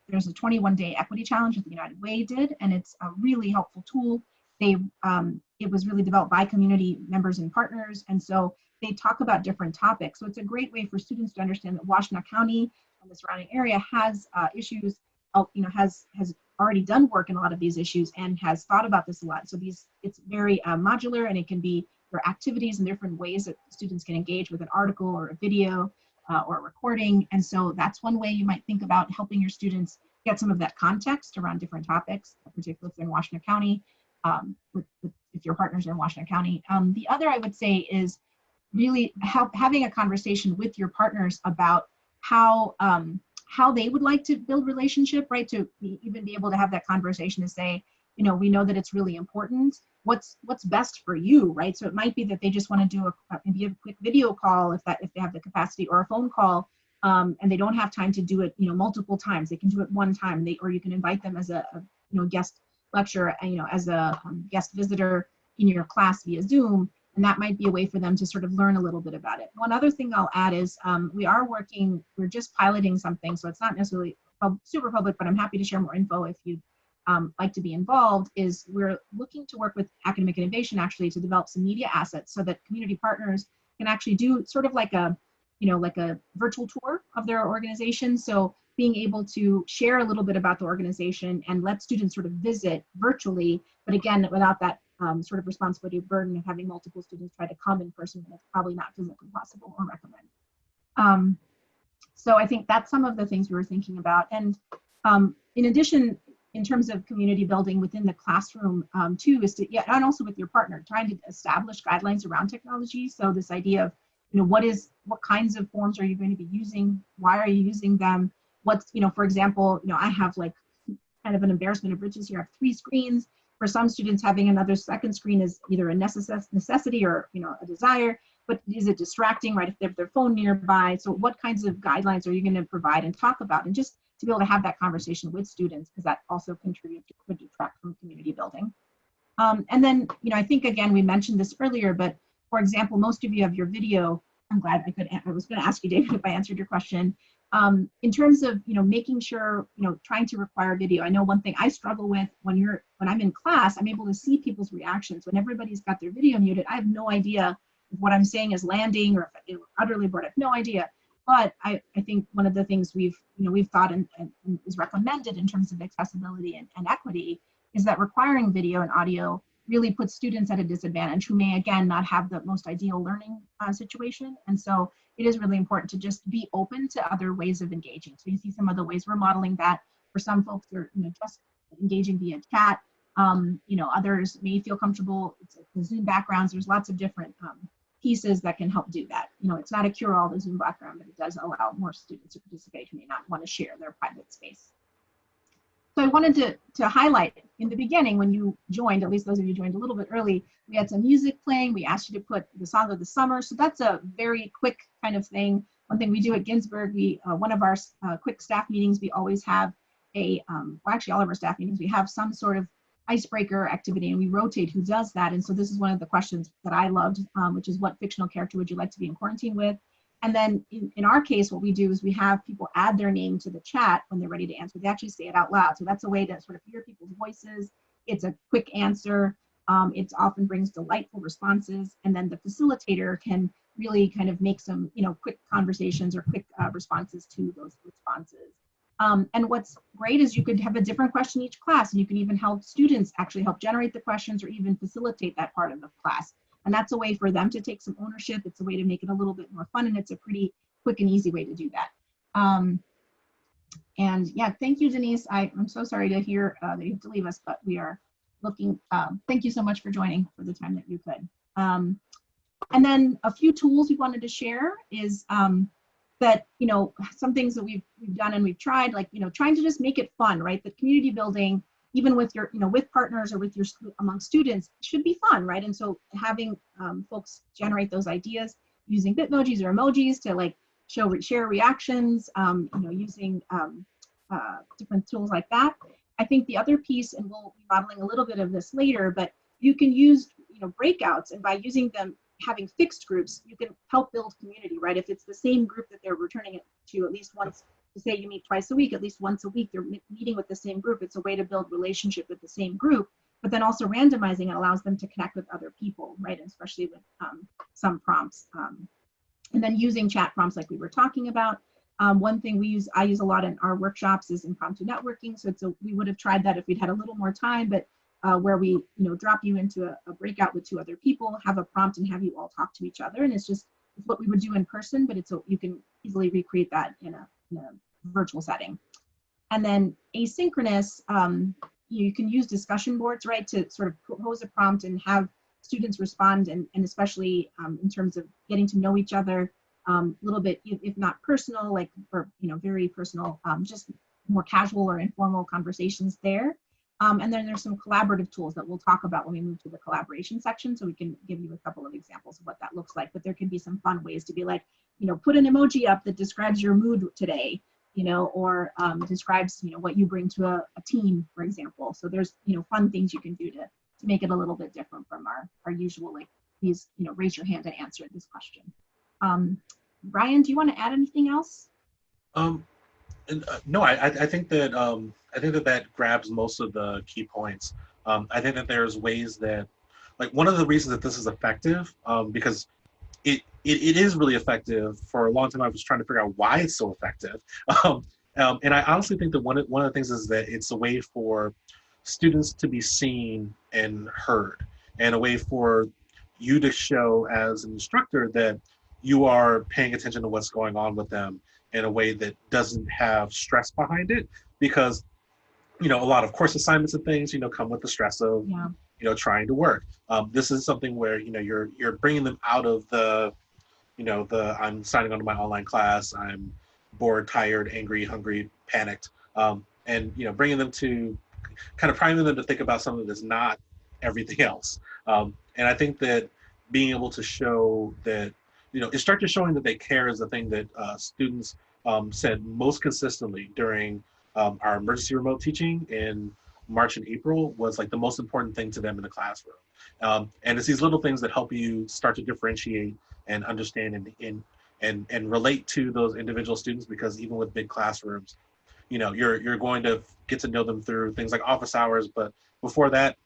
there's a 21-day equity challenge that the United Way did, and it's a really helpful tool. They it was really developed by community members and partners. And so they talk about different topics. So it's a great way for students to understand that Washtenaw County and the surrounding area has issues, has already done work in a lot of these issues and has thought about this a lot. So it's very modular, and it can be, there are activities and different ways that students can engage with an article or a video or a recording. And so that's one way you might think about helping your students get some of that context around different topics, particularly if they're in Washtenaw County, if your partners are in Washtenaw County. The other I would say is really having a conversation with your partners about how they would like to build relationship, right? To even be able to have that conversation to say, we know that it's really important. What's best for you, right? So it might be that they just want to do maybe a quick video call if they have the capacity, or a phone call, and they don't have time to do it, multiple times. They can do it one time, or you can invite them as a guest lecturer, as a guest visitor in your class via Zoom, and that might be a way for them to sort of learn a little bit about it. One other thing I'll add is we're just piloting something, so it's not necessarily super public, but I'm happy to share more info if you'd like to be involved. Is we're looking to work with Academic Innovation actually to develop some media assets so that community partners can actually do sort of like a virtual tour of their organization. So being able to share a little bit about the organization and let students sort of visit virtually, but again, without that sort of responsibility or burden of having multiple students try to come in person, when it's probably not physically possible or recommended. So I think that's some of the things we were thinking about. And in addition, in terms of community building within the classroom too, is to, and also with your partner, trying to establish guidelines around technology. So this idea of, what kinds of forms are you going to be using? Why are you using them? What's, for example, I have like kind of an embarrassment of riches here. I have 3 screens. For some students, having another second screen is either a necessity or, a desire, but is it distracting, right? If they have their phone nearby. So what kinds of guidelines are you going to provide and talk about? And just to be able to have that conversation with students, because that also could detract from community building. And then, I think, again, we mentioned this earlier, but for example, most of you have your video. I'm glad I was going to ask you, David, if I answered your question. In terms of, making sure, trying to require video. I know one thing I struggle with when I'm in class, I'm able to see people's reactions. When everybody's got their video muted, I have no idea if what I'm saying is landing or if I'm utterly bored. I have no idea. But I think one of the things we've thought and is recommended in terms of accessibility and equity is that requiring video and audio really puts students at a disadvantage who may, again, not have the most ideal learning situation. And so it is really important to just be open to other ways of engaging. So you see some of the ways we're modeling that. For some folks, they're just engaging via chat. Others may feel comfortable. It's the Zoom backgrounds. There's lots of different pieces that can help do that. It's not a cure-all, the Zoom background, but it does allow more students to participate who may not want to share their private space. So I wanted to highlight in the beginning, when you joined, at least those of you joined a little bit early, we had some music playing. We asked you to put the song of the summer. So that's a very quick kind of thing. One thing we do at Ginsberg, one of our quick staff meetings, we always have actually all of our staff meetings, we have some sort of icebreaker activity, and we rotate who does that. And so this is one of the questions that I loved, which is, what fictional character would you like to be in quarantine with? And then in our case, what we do is we have people add their name to the chat when they're ready to answer. They actually say it out loud. So that's a way to sort of hear people's voices. It's a quick answer. It often brings delightful responses. And then the facilitator can really kind of make some, quick conversations or quick responses to those responses. And what's great is you could have a different question each class, and you can even help students actually help generate the questions or even facilitate that part of the class. And that's a way for them to take some ownership. It's a way to make it a little bit more fun, and it's a pretty quick and easy way to do that. And yeah, thank you, Denise. I'm so sorry to hear that you have to leave us, but we are looking, thank you so much for joining for the time that you could. And then a few tools we wanted to share is that, some things that we've done and we've tried, like, trying to just make it fun, right? The community building, even with your, with partners or with your among students, should be fun, right? And so having folks generate those ideas using Bitmojis or emojis to like share reactions, using different tools like that. I think the other piece, and we'll be modeling a little bit of this later, but you can use breakouts, and by using them, having fixed groups, you can help build community, right? If it's the same group that they're returning it to at least once, to say you meet twice a week, at least once a week, they're meeting with the same group. It's a way to build relationship with the same group, but then also randomizing it allows them to connect with other people, right? Especially with some prompts. And then using chat prompts like we were talking about. One thing I use a lot in our workshops is impromptu networking. So we would have tried that if we'd had a little more time, but where we drop you into a breakout with 2 other people, have a prompt and have you all talk to each other. And it's what we would do in person, but you can easily recreate that in a virtual setting. And then asynchronous, you can use discussion boards, right, to sort of pose a prompt and have students respond, and especially in terms of getting to know each other a little bit, if not personal, like for very personal, just more casual or informal conversations there. And then there's some collaborative tools that we'll talk about when we move to the collaboration section, so we can give you a couple of examples of what that looks like. But there can be some fun ways to be like, put an emoji up that describes your mood today, or describes what you bring to a team, for example. So there's fun things you can do to make it a little bit different from our usual, like these raise your hand and answer this question. Brian, do you want to add anything else? No, I think that that grabs most of the key points. I think that there's ways that, like, one of the reasons that this is effective, because it is really effective. For a long time, I was trying to figure out why it's so effective. And I honestly think that one of the things is that it's a way for students to be seen and heard, and a way for you to show as an instructor that you are paying attention to what's going on with them in a way that doesn't have stress behind it, because a lot of course assignments and things come with the stress of trying to work. This is something where you're bringing them out of the I'm signing on to my online class, I'm bored, tired, angry, hungry, panicked, and bringing them to kind of priming them to think about something that's not everything else. And I think that being able to show that instructors showing that they care is the thing that students said most consistently during our emergency remote teaching in March and April was like the most important thing to them in the classroom. And it's these little things that help you start to differentiate and understand and relate to those individual students, because even with big classrooms, you're going to get to know them through things like office hours, but before that,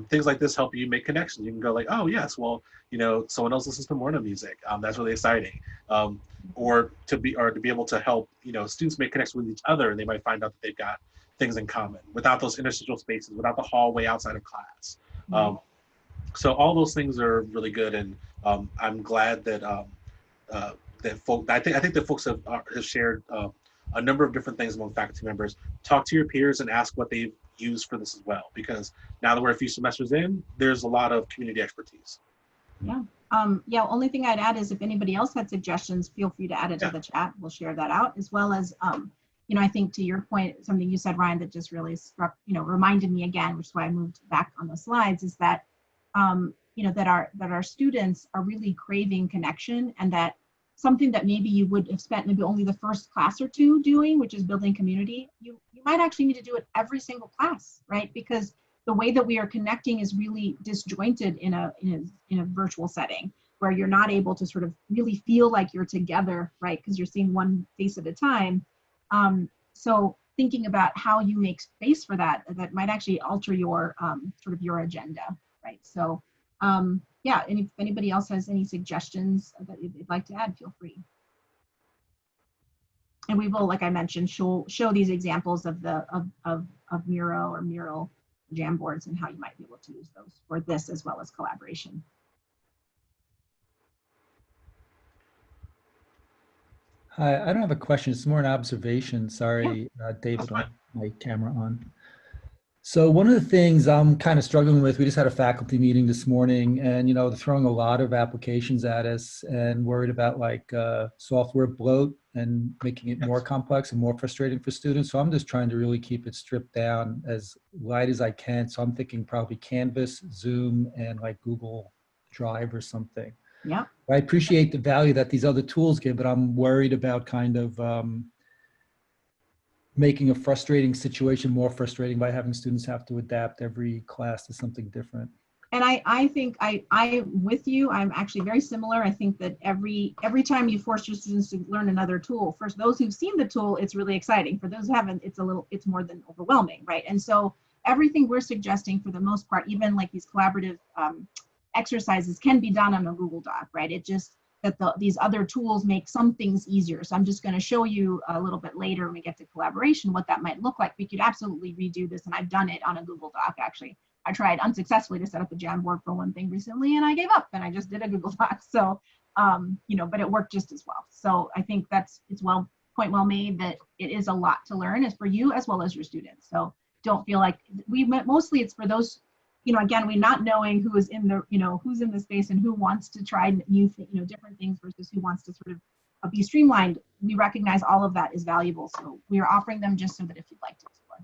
things like this help you make connections. You can go like, oh yes, well, someone else listens to Morna music. That's really exciting. Or to be able to help, students make connections with each other, and they might find out that they've got things in common without those interstitial spaces, without the hallway outside of class. So all those things are really good, and I'm glad that I think that folks have shared a number of different things among faculty members. Talk to your peers and ask what they've used for this as well, because now that we're a few semesters in, there's a lot of community expertise. Only thing I'd add is if anybody else had suggestions, feel free to add it to the chat. We'll share that out, as well as I think to your point, something you said, Ryan, that just really struck, reminded me again, which is why I moved back on the slides, is that that our students are really craving connection, and that something that maybe you would have spent maybe only the first class or 2 doing, which is building community, you might actually need to do it every single class, right? Because the way that we are connecting is really disjointed in a virtual setting, where you're not able to sort of really feel like you're together, right? Because you're seeing one face at a time. So thinking about how you make space for that might actually alter your sort of your agenda, right? So if anybody else has any suggestions that you'd like to add, feel free. And we will, like I mentioned, show these examples of Miro or Mural Jamboards and how you might be able to use those for this as well as collaboration. Hi, I don't have a question. It's more an observation. Sorry, David, my camera on. So one of the things I'm kind of struggling with, we just had a faculty meeting this morning, and they're throwing a lot of applications at us and worried about like software bloat and making it more complex and more frustrating for students. So I'm just trying to really keep it stripped down as light as I can. So I'm thinking probably Canvas, Zoom, and like Google Drive or something. Yeah. I appreciate the value that these other tools give, but I'm worried about kind of making a frustrating situation more frustrating by having students have to adapt every class to something different. And I think I'm with you. I'm actually very similar. I think that every time you force your students to learn another tool, for those who've seen the tool, it's really exciting. For those who haven't, it's more than overwhelming, right? And so everything we're suggesting for the most part, even like these collaborative exercises, can be done on a Google Doc, right? It just that these other tools make some things easier. So I'm just going to show you a little bit later when we get to collaboration what that might look like. We could absolutely redo this, and I've done it on a Google Doc actually. I tried unsuccessfully to set up a Jamboard for one thing recently, and I gave up and I just did a Google Doc. So, you know, but it worked just as well. So I think it's point well made that it is a lot to learn, is for you as well as your students. So don't feel like mostly it's for those, you know, again, we're not knowing who is in the, you know, who's in the space and who wants to try new, you know, different things versus who wants to sort of be streamlined. We recognize all of that is valuable. So we are offering them just so that if you'd like to explore.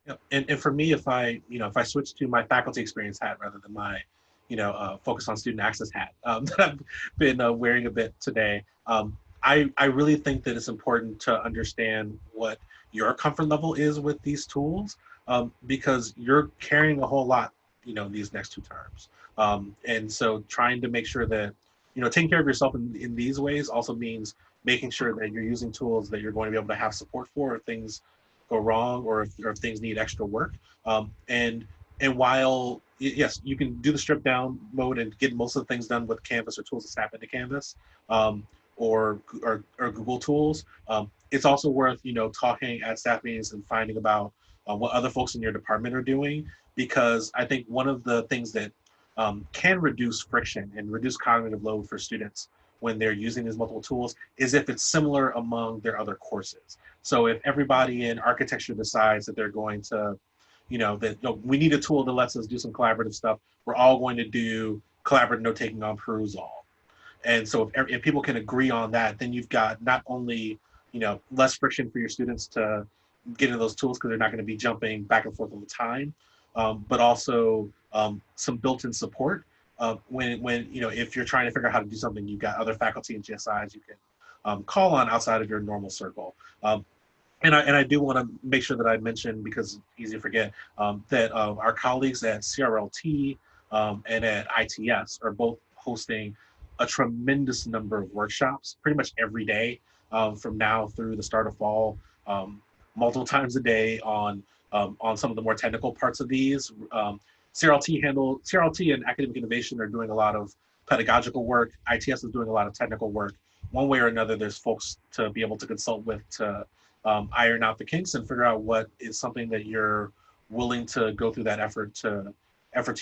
Yeah, and for me, if I switch to my faculty experience hat rather than my, focus on student access hat that I've been wearing a bit today, I really think that it's important to understand what your comfort level is with these tools, because you're carrying a whole lot, these next 2 terms. And so trying to make sure that, taking care of yourself in these ways also means making sure that you're using tools that you're going to be able to have support for if things go wrong or if things need extra work. And while, yes, you can do the strip down mode and get most of the things done with Canvas or tools that snap into Canvas, or Google tools, it's also worth, talking at staff meetings and finding about what other folks in your department are doing, because I think one of the things that can reduce friction and reduce cognitive load for students when they're using these multiple tools is if it's similar among their other courses. So if everybody in architecture decides that they're going to, we need a tool that lets us do some collaborative stuff, we're all going to do collaborative note-taking on Perusall. And so if people can agree on that, then you've got not only, less friction for your students to get into those tools because they're not going to be jumping back and forth all the time, but also some built-in support. When if you're trying to figure out how to do something, you've got other faculty and GSIs you can call on outside of your normal circle. And I do want to make sure that I mention, because it's easy to forget, that our colleagues at CRLT and at ITS are both hosting a tremendous number of workshops pretty much every day from now through the start of fall, multiple times a day on some of the more technical parts of these. CRLT and academic innovation are doing a lot of pedagogical work. ITS is doing a lot of technical work. One way or another, there's folks to be able to consult with to iron out the kinks and figure out what is something that you're willing to go through that effort to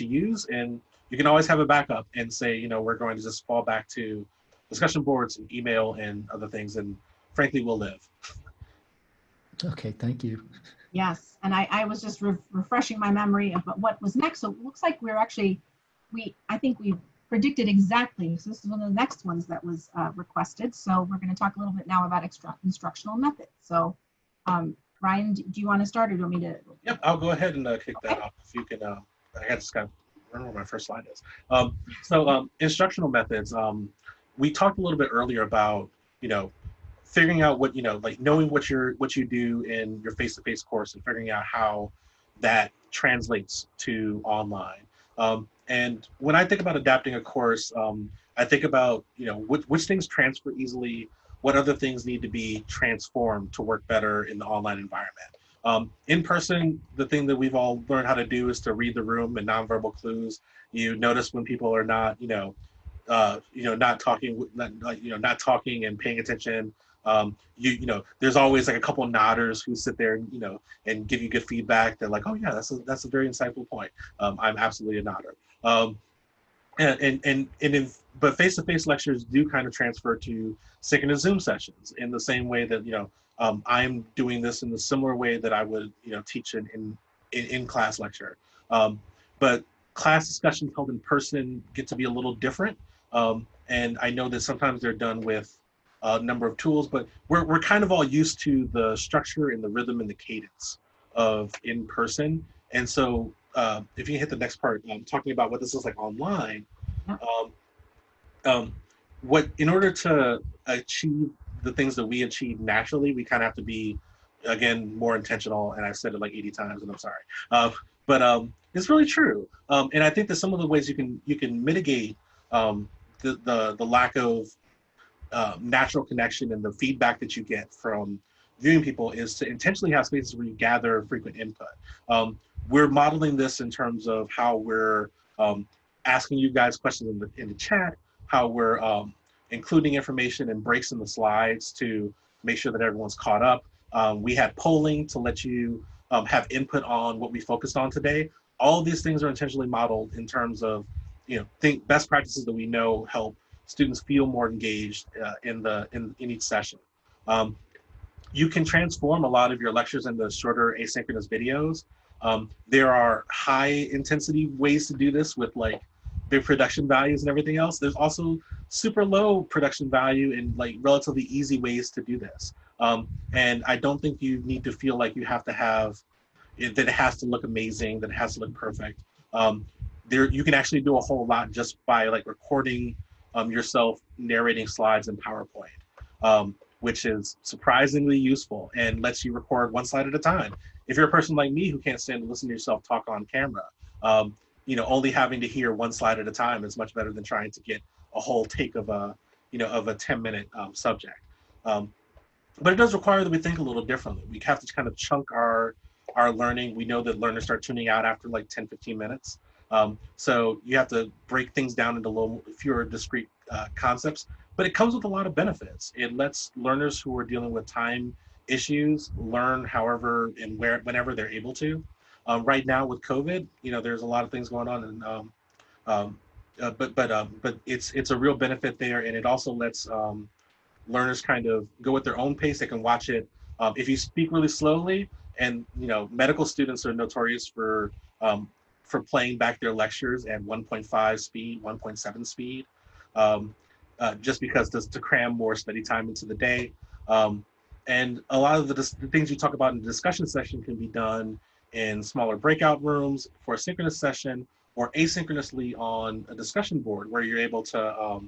use. And you can always have a backup and say, we're going to just fall back to discussion boards and email and other things, and frankly, we'll live. Okay, thank you. Yes, and I was just refreshing my memory of what was next. So it looks like I think we predicted exactly. So this is one of the next ones that was requested. So we're going to talk a little bit now about instructional methods. So Ryan, do you want to start, or do you want me to? Yep, I'll go ahead and kick that off. If you can, I just got to remember where my first slide is. So instructional methods, we talked a little bit earlier about, figuring out what, like knowing what you do in your face-to-face course and figuring out how that translates to online. And when I think about adapting a course, I think about, which things transfer easily, what other things need to be transformed to work better in the online environment. In person, the thing that we've all learned how to do is to read the room and nonverbal clues. You notice when people are not, not talking, not talking and paying attention. There's always like a couple nodders who sit there and, and give you good feedback. They're like, oh yeah, that's a very insightful point. I'm absolutely a nodder. But face-to-face lectures do kind of transfer to synchronous Zoom sessions in the same way that, I'm doing this in the similar way that I would, teach in class lecture. But class discussions held in person get to be a little different. And I know that sometimes they're done with a number of tools, but we're kind of all used to the structure and the rhythm and the cadence of in person. And so if you hit the next part, talking about what this is like online, in order to achieve the things that we achieve naturally, we kind of have to be, again, more intentional. And I've said it like 80 times, and I'm sorry. But it's really true. And I think that some of the ways you can mitigate the lack of natural connection and the feedback that you get from viewing people is to intentionally have spaces where you gather frequent input. we're modeling this in terms of how we're asking you guys questions in the chat, how we're including information and breaks in the slides to make sure that everyone's caught up. We had polling to let you have input on what we focused on today. All of these things are intentionally modeled in terms of, best practices that we know help students feel more engaged in each session. You can transform a lot of your lectures into shorter asynchronous videos. There are high intensity ways to do this with like big production values and everything else. There's also super low production value and like relatively easy ways to do this. And I don't think you need to feel like you have to have that it has to look amazing, that it has to look perfect. You can actually do a whole lot just by like recording yourself narrating slides in PowerPoint, which is surprisingly useful and lets you record one slide at a time. If you're a person like me who can't stand to listen to yourself talk on camera, only having to hear one slide at a time is much better than trying to get a whole take of a 10-minute subject. But it does require that we think a little differently. We have to kind of chunk our learning. We know that learners start tuning out after like 10, 15 minutes. So you have to break things down into a little fewer discrete concepts, but it comes with a lot of benefits. It lets learners who are dealing with time issues learn however and whenever they're able to. Right now with COVID, there's a lot of things going on, but it's a real benefit there, and it also lets learners kind of go at their own pace. They can watch it. If you speak really slowly, and medical students are notorious for playing back their lectures at 1.5 speed, 1.7 speed, just because to cram more study time into the day. And a lot of the things you talk about in the discussion session can be done in smaller breakout rooms for a synchronous session, or asynchronously on a discussion board where you're able to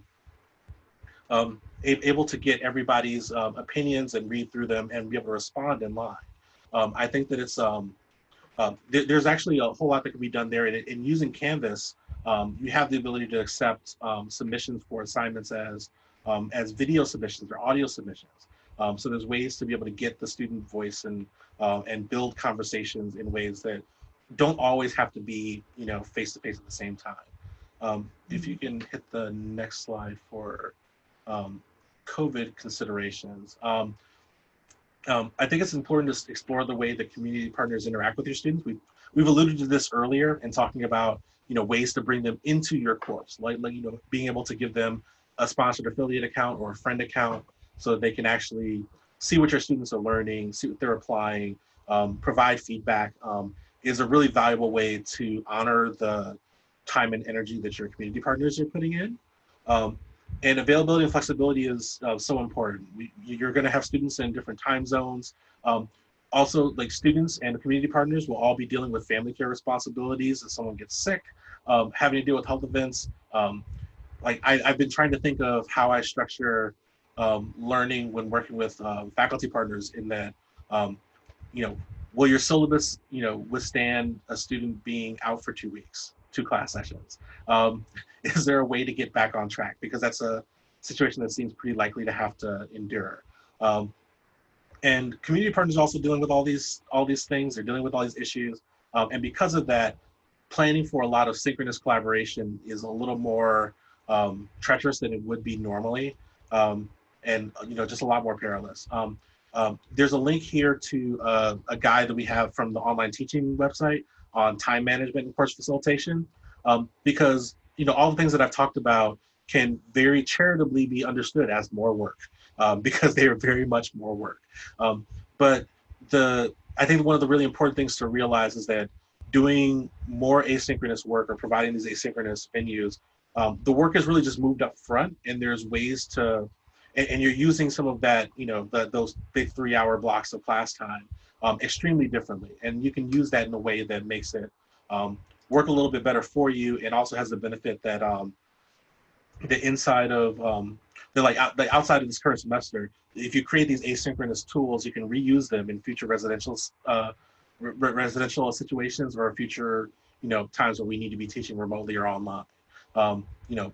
get everybody's opinions and read through them and be able to respond in line. I think that it's there's actually a whole lot that can be done there. And using Canvas, you have the ability to accept submissions for assignments as video submissions or audio submissions. So there's ways to be able to get the student voice and build conversations in ways that don't always have to be face to face at the same time. If you can hit the next slide for COVID considerations. I think it's important to explore the way that community partners interact with your students. We've alluded to this earlier in talking about ways to bring them into your course, like being able to give them a sponsored affiliate account or a friend account so that they can actually see what your students are learning, see what they're applying, provide feedback, is a really valuable way to honor the time and energy that your community partners are putting in. And availability and flexibility is so important. You're going to have students in different time zones. Also, like students and community partners will all be dealing with family care responsibilities if someone gets sick, having to deal with health events. I've been trying to think of how I structure learning when working with faculty partners in that, will your syllabus, withstand a student being out for 2 weeks, 2 class sessions? Is there a way to get back on track? Because that's a situation that seems pretty likely to have to endure. And community partners are also dealing with all these things. They're dealing with all these issues. And because of that, planning for a lot of synchronous collaboration is a little more treacherous than it would be normally. And just a lot more perilous. There's a link here to a guide that we have from the online teaching website on time management and course facilitation, because all the things that I've talked about can very charitably be understood as more work, because they are very much more work. But I think one of the really important things to realize is that doing more asynchronous work or providing these asynchronous venues, the work is really just moved up front, and there's ways to, and you're using some of that, those big 3-hour blocks of class time extremely differently. And you can use that in a way that makes it work a little bit better for you, and also has the benefit that the inside of, outside of this current semester, if you create these asynchronous tools, you can reuse them in future residential situations or future, times where we need to be teaching remotely or online.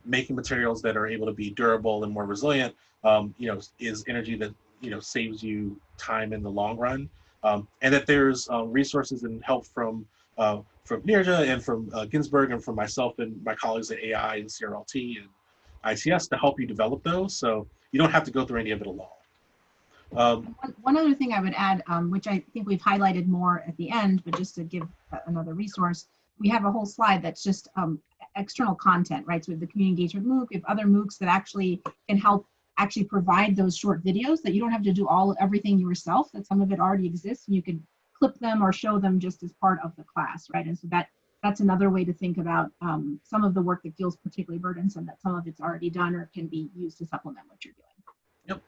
Making materials that are able to be durable and more resilient, is energy that, saves you time in the long run. And that there's resources and help from from Neeraja and from Ginsberg and from myself and my colleagues at AI and CRLT and ITS to help you develop those, so you don't have to go through any of it alone. One other thing I would add, which I think we've highlighted more at the end, but just to give another resource, we have a whole slide that's just external content, right? So we have the community engagement MOOC, we have other MOOCs that actually can help actually provide those short videos that you don't have to do everything yourself, that some of it already exists, and you could clip them or show them just as part of the class, right? And so that's another way to think about some of the work that feels particularly burdensome, that some of it's already done or can be used to supplement what you're doing. Yep,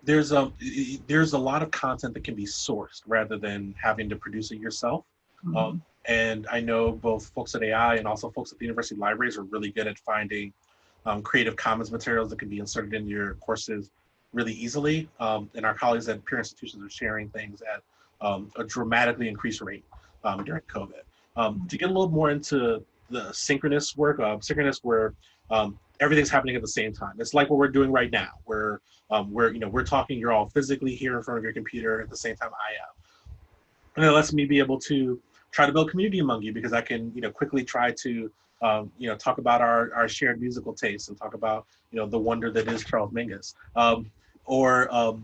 there's a lot of content that can be sourced rather than having to produce it yourself. Mm-hmm. And I know both folks at AI and also folks at the university libraries are really good at finding Creative Commons materials that can be inserted into your courses really easily. And our colleagues at peer institutions are sharing things at a dramatically increased rate during COVID. To get a little more into the synchronous work, where everything's happening at the same time. It's like what we're doing right now, where we're talking, you're all physically here in front of your computer at the same time I am. And it lets me be able to try to build community among you, because I can, quickly try to, talk about our shared musical tastes and talk about, the wonder that is Charles Mingus, or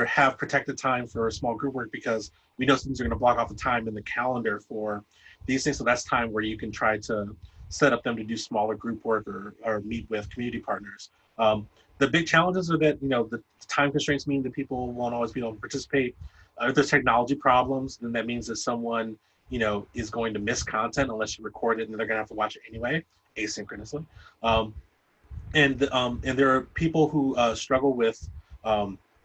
have protected time for small group work, because we know students are going to block off the time in the calendar for these things. So that's time where you can try to set up them to do smaller group work or meet with community partners. The big challenges are that, the time constraints mean that people won't always be able to participate. If there's technology problems, then that means that someone, is going to miss content unless you record it, and they're going to have to watch it anyway, asynchronously. And there are people who struggle with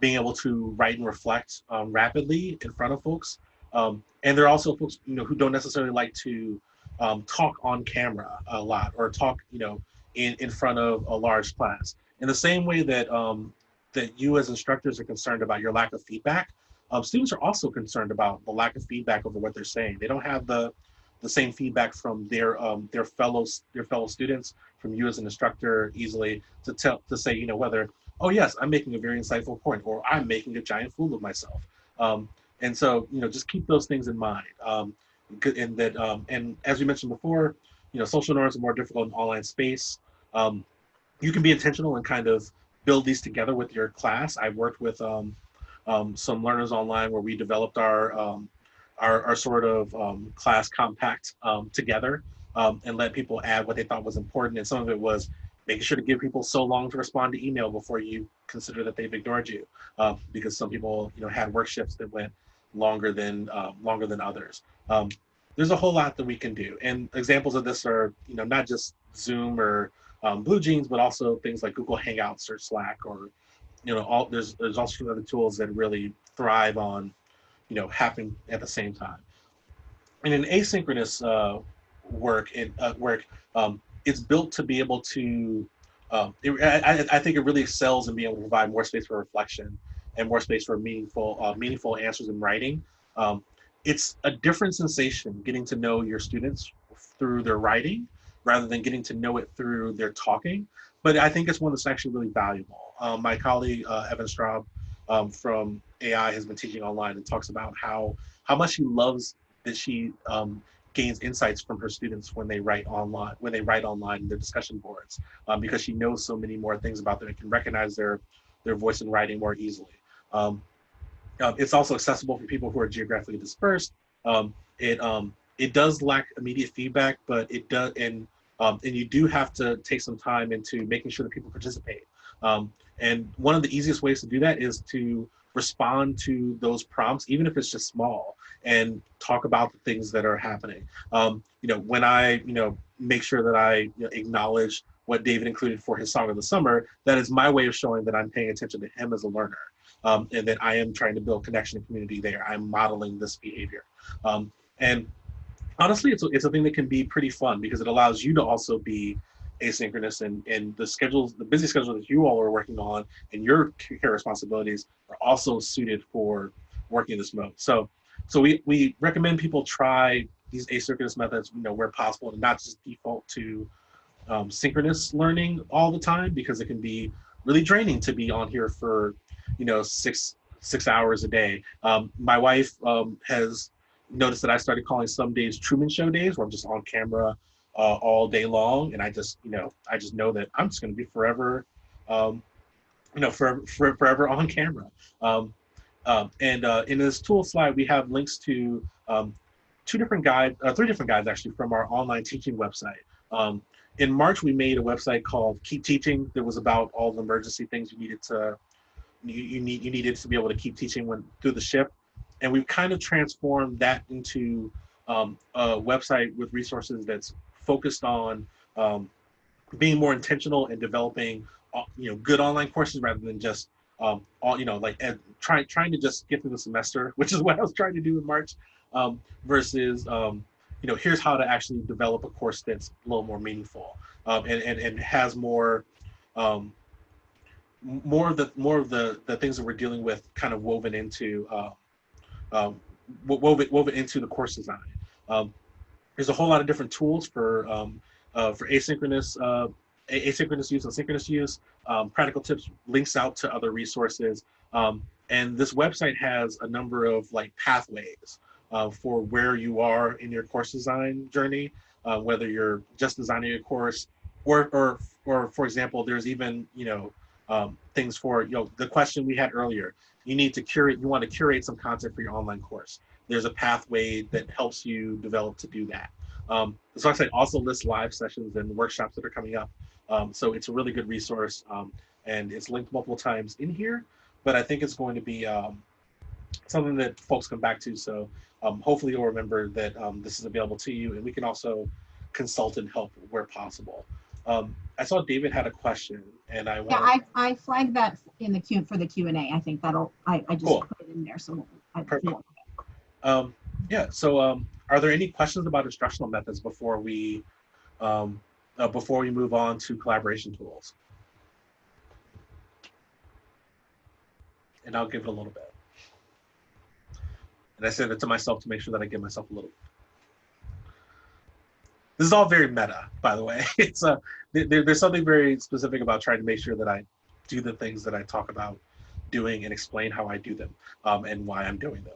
being able to write and reflect rapidly in front of folks. And there are also folks, who don't necessarily like to talk on camera a lot, or talk, in front of a large class. In the same way that that you as instructors are concerned about your lack of feedback, students are also concerned about the lack of feedback over what they're saying. They don't have the same feedback from their fellow students, from you as an instructor easily to say, whether, oh yes, I'm making a very insightful point, or I'm making a giant fool of myself. And so, just keep those things in mind. And that, and as we mentioned before, social norms are more difficult in online space. You can be intentional and kind of build these together with your class. I've worked with some learners online where we developed our sort of class compact together, and let people add what they thought was important. And some of it was making sure to give people so long to respond to email before you consider that they've ignored you, because some people had work shifts that went longer than others. There's a whole lot that we can do, and examples of this are not just Zoom or Blue Jeans, but also things like Google Hangouts or Slack, or there's also other tools that really thrive on happening at the same time. And in asynchronous work, it's built to be able to. I think it really excels in being able to provide more space for reflection and more space for meaningful answers in writing. It's a different sensation getting to know your students through their writing rather than getting to know it through their talking. But I think it's one that's actually really valuable. My colleague, Evan Straub from AI, has been teaching online and talks about how much she loves that she gains insights from her students when they write online in their discussion boards, because she knows so many more things about them and can recognize their voice in writing more easily. It's also accessible for people who are geographically dispersed. It does lack immediate feedback, but it does, and you do have to take some time into making sure that people participate. And one of the easiest ways to do that is to respond to those prompts, even if it's just small, and talk about the things that are happening. When I, make sure that I acknowledge what David included for his Song of the Summer, that is my way of showing that I'm paying attention to him as a learner, and that I am trying to build connection and community there. I'm modeling this behavior. And honestly, it's a thing that can be pretty fun, because it allows you to also be asynchronous, and the busy schedule that you all are working on and your care responsibilities are also suited for working in this mode. So we recommend people try these asynchronous methods, where possible, and not just default to synchronous learning all the time, because it can be really draining to be on here for 6 hours a day. My wife has noticed that I started calling some days Truman Show days, where I'm just on camera all day long, and I just know that I'm just going to be forever, forever on camera. And in this tool slide, we have links to three different guides actually from our online teaching website. In March, we made a website called Keep Teaching that was about all the emergency things you needed to be able to keep teaching through the ship. And we've kind of transformed that into a website with resources that's focused on being more intentional and developing good online courses rather than just trying to just get through the semester, which is what I was trying to do in March, versus here's how to actually develop a course that's a little more meaningful, and has more of the things that we're dealing with kind of woven into the course design. There's a whole lot of different tools for asynchronous use and synchronous use, practical tips, links out to other resources, and this website has a number of pathways for where you are in your course design journey, whether you're just designing a course, or for example, there's even things for the question we had earlier. You want to curate some content for your online course. There's a pathway that helps you develop to do that. So like I said, also lists live sessions and workshops that are coming up. So it's a really good resource, and it's linked multiple times in here, but I think it's going to be something that folks come back to. So hopefully you'll remember that this is available to you, and we can also consult and help where possible. I saw David had a question, and I flagged that in the queue for the Q&A. I think I just cool. put it in there. So Perfect. Yeah. So are there any questions about instructional methods before we move on to collaboration tools? And I'll give it a little bit. And I said it to myself to make sure that I give myself a little. This is all very meta, by the way. It's there's something very specific about trying to make sure that I do the things that I talk about doing and explain how I do them, and why I'm doing them.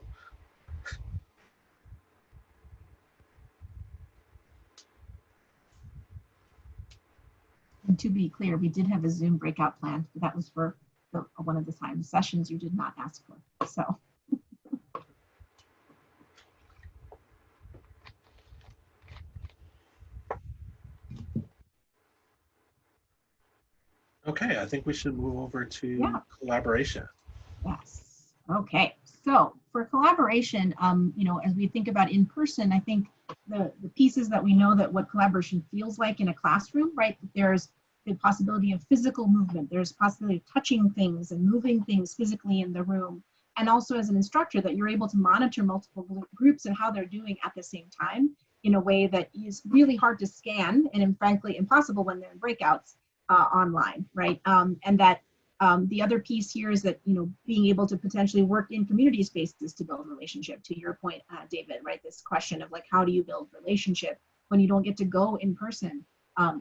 And to be clear, we did have a Zoom breakout planned, but that was for one of the time sessions you did not ask for. So. Okay, I think we should move over to collaboration. Yes. Okay. So for collaboration, as we think about in person, I think the pieces that we know that what collaboration feels like in a classroom, right? There's the possibility of physical movement. There's possibility of touching things and moving things physically in the room. And also as an instructor that you're able to monitor multiple groups and how they're doing at the same time in a way that is really hard to scan and frankly impossible when they're in breakouts online, right? And that the other piece here is that, being able to potentially work in community spaces to build relationship, to your point, David, right? This question of how do you build relationship when you don't get to go in person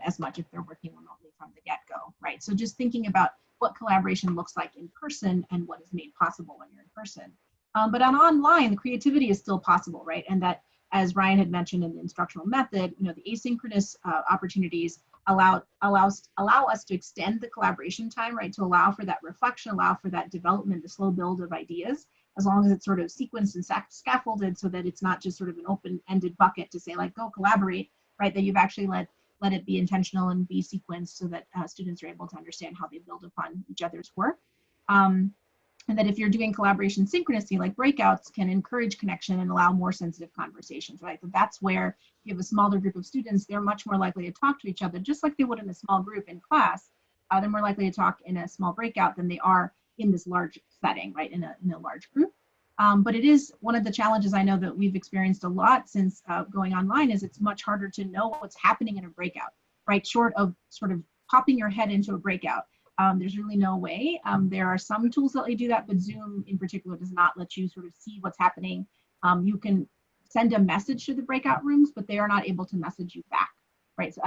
as much if they're working remotely from the get-go, right? So just thinking about what collaboration looks like in person and what is made possible when you're in person. But on online, the creativity is still possible, right? And that, as Ryan had mentioned in the instructional method, the asynchronous opportunities allow us to extend the collaboration time, right? To allow for that reflection, allow for that development, the slow build of ideas, as long as it's sort of sequenced and scaffolded so that it's not just sort of an open-ended bucket to say go collaborate, right? That you've actually let it be intentional and be sequenced so that students are able to understand how they build upon each other's work. And that if you're doing collaboration synchronously, like breakouts can encourage connection and allow more sensitive conversations, right? So that's where you have a smaller group of students, they're much more likely to talk to each other, just like they would in a small group in class. They're more likely to talk in a small breakout than they are in this large setting, right, in a large group. But it is one of the challenges I know that we've experienced a lot since going online is it's much harder to know what's happening in a breakout, right? Short of sort of popping your head into a breakout. There's really no way. There are some tools that let you do that, but Zoom in particular does not let you sort of see what's happening. You can send a message to the breakout rooms, but they are not able to message you back, right? So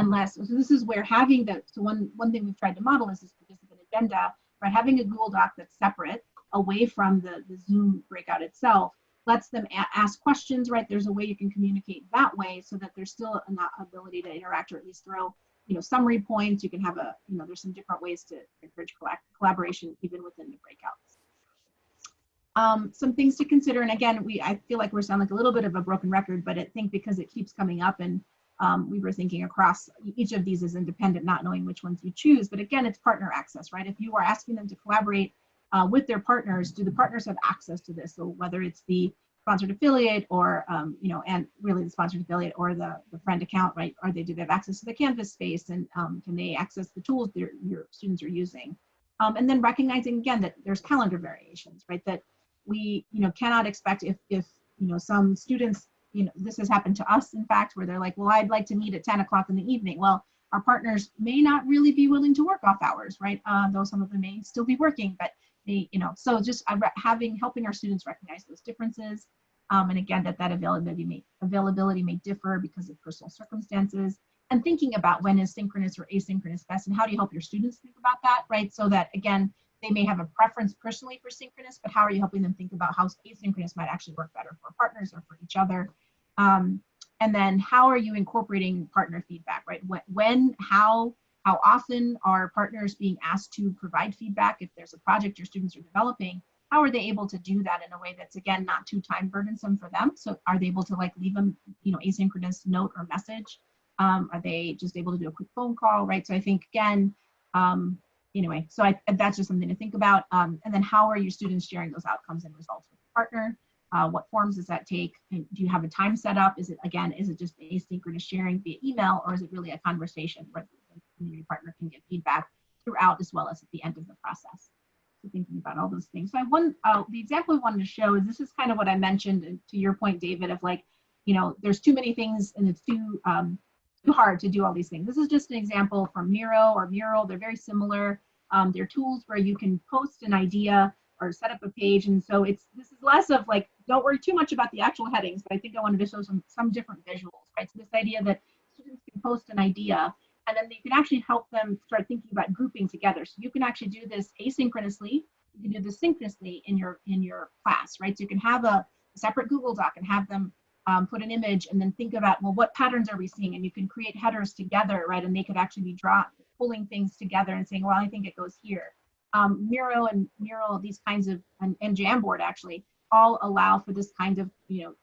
this is where having one thing we've tried to model is this participant agenda, right? Having a Google Doc that's separate away from the Zoom breakout itself lets them ask questions, right? There's a way you can communicate that way so that there's still an ability to interact, or at least throw, summary points. You can have there's some different ways to encourage collaboration even within the breakouts. Some things to consider, and again, I feel like we're sounding like a little bit of a broken record, but I think because it keeps coming up, and we were thinking across each of these is independent, not knowing which ones you choose. But again, it's partner access, right? If you are asking them to collaborate with their partners, do the partners have access to this? So whether it's the sponsored affiliate or, and really the sponsored affiliate or the friend account, right? Do they have access to the Canvas space, and can they access the tools that your students are using? And then recognizing again that there's calendar variations, right? That we, cannot expect if some students, this has happened to us, in fact, where they're like, well, I'd like to meet at 10 o'clock in the evening. Well, our partners may not really be willing to work off hours, right? Though some of them may still be working, but they, so just helping our students recognize those differences. And again, that availability may differ because of personal circumstances, and thinking about when is synchronous or asynchronous best, and how do you help your students think about that, right? So that, again, they may have a preference personally for synchronous, but how are you helping them think about how asynchronous might actually work better for partners or for each other? And then how are you incorporating partner feedback, right? When, how often are partners being asked to provide feedback? If there's a project your students are developing, how are they able to do that in a way that's, again, not too time burdensome for them? So are they able to leave them, asynchronous note or message? Are they just able to do a quick phone call, right? So I think, again, anyway, so that's just something to think about. And then how are your students sharing those outcomes and results with the partner? What forms does that take? And do you have a time set up? Is it just asynchronous sharing via email, or is it really a conversation where the community partner can get feedback throughout as well as at the end of the process? So thinking about all those things. So the example I wanted to show is, this is kind of what I mentioned, and to your point, David, of there's too many things and it's too hard to do all these things. This is just an example from Miro or Mural. They're very similar. They're tools where you can post an idea or set up a page. And so this is less of don't worry too much about the actual headings, but I think I wanted to show some different visuals, right? So this idea that students can post an idea, and then you can actually help them start thinking about grouping together. So you can actually do this asynchronously. You can do this synchronously in your class, right? So you can have a separate Google Doc and have them put an image, and then think about, well, what patterns are we seeing? And you can create headers together, right? And they could actually be pulling things together and saying, well, I think it goes here. Miro and Mural, these kinds of, and Jamboard actually, all allow for this kind of,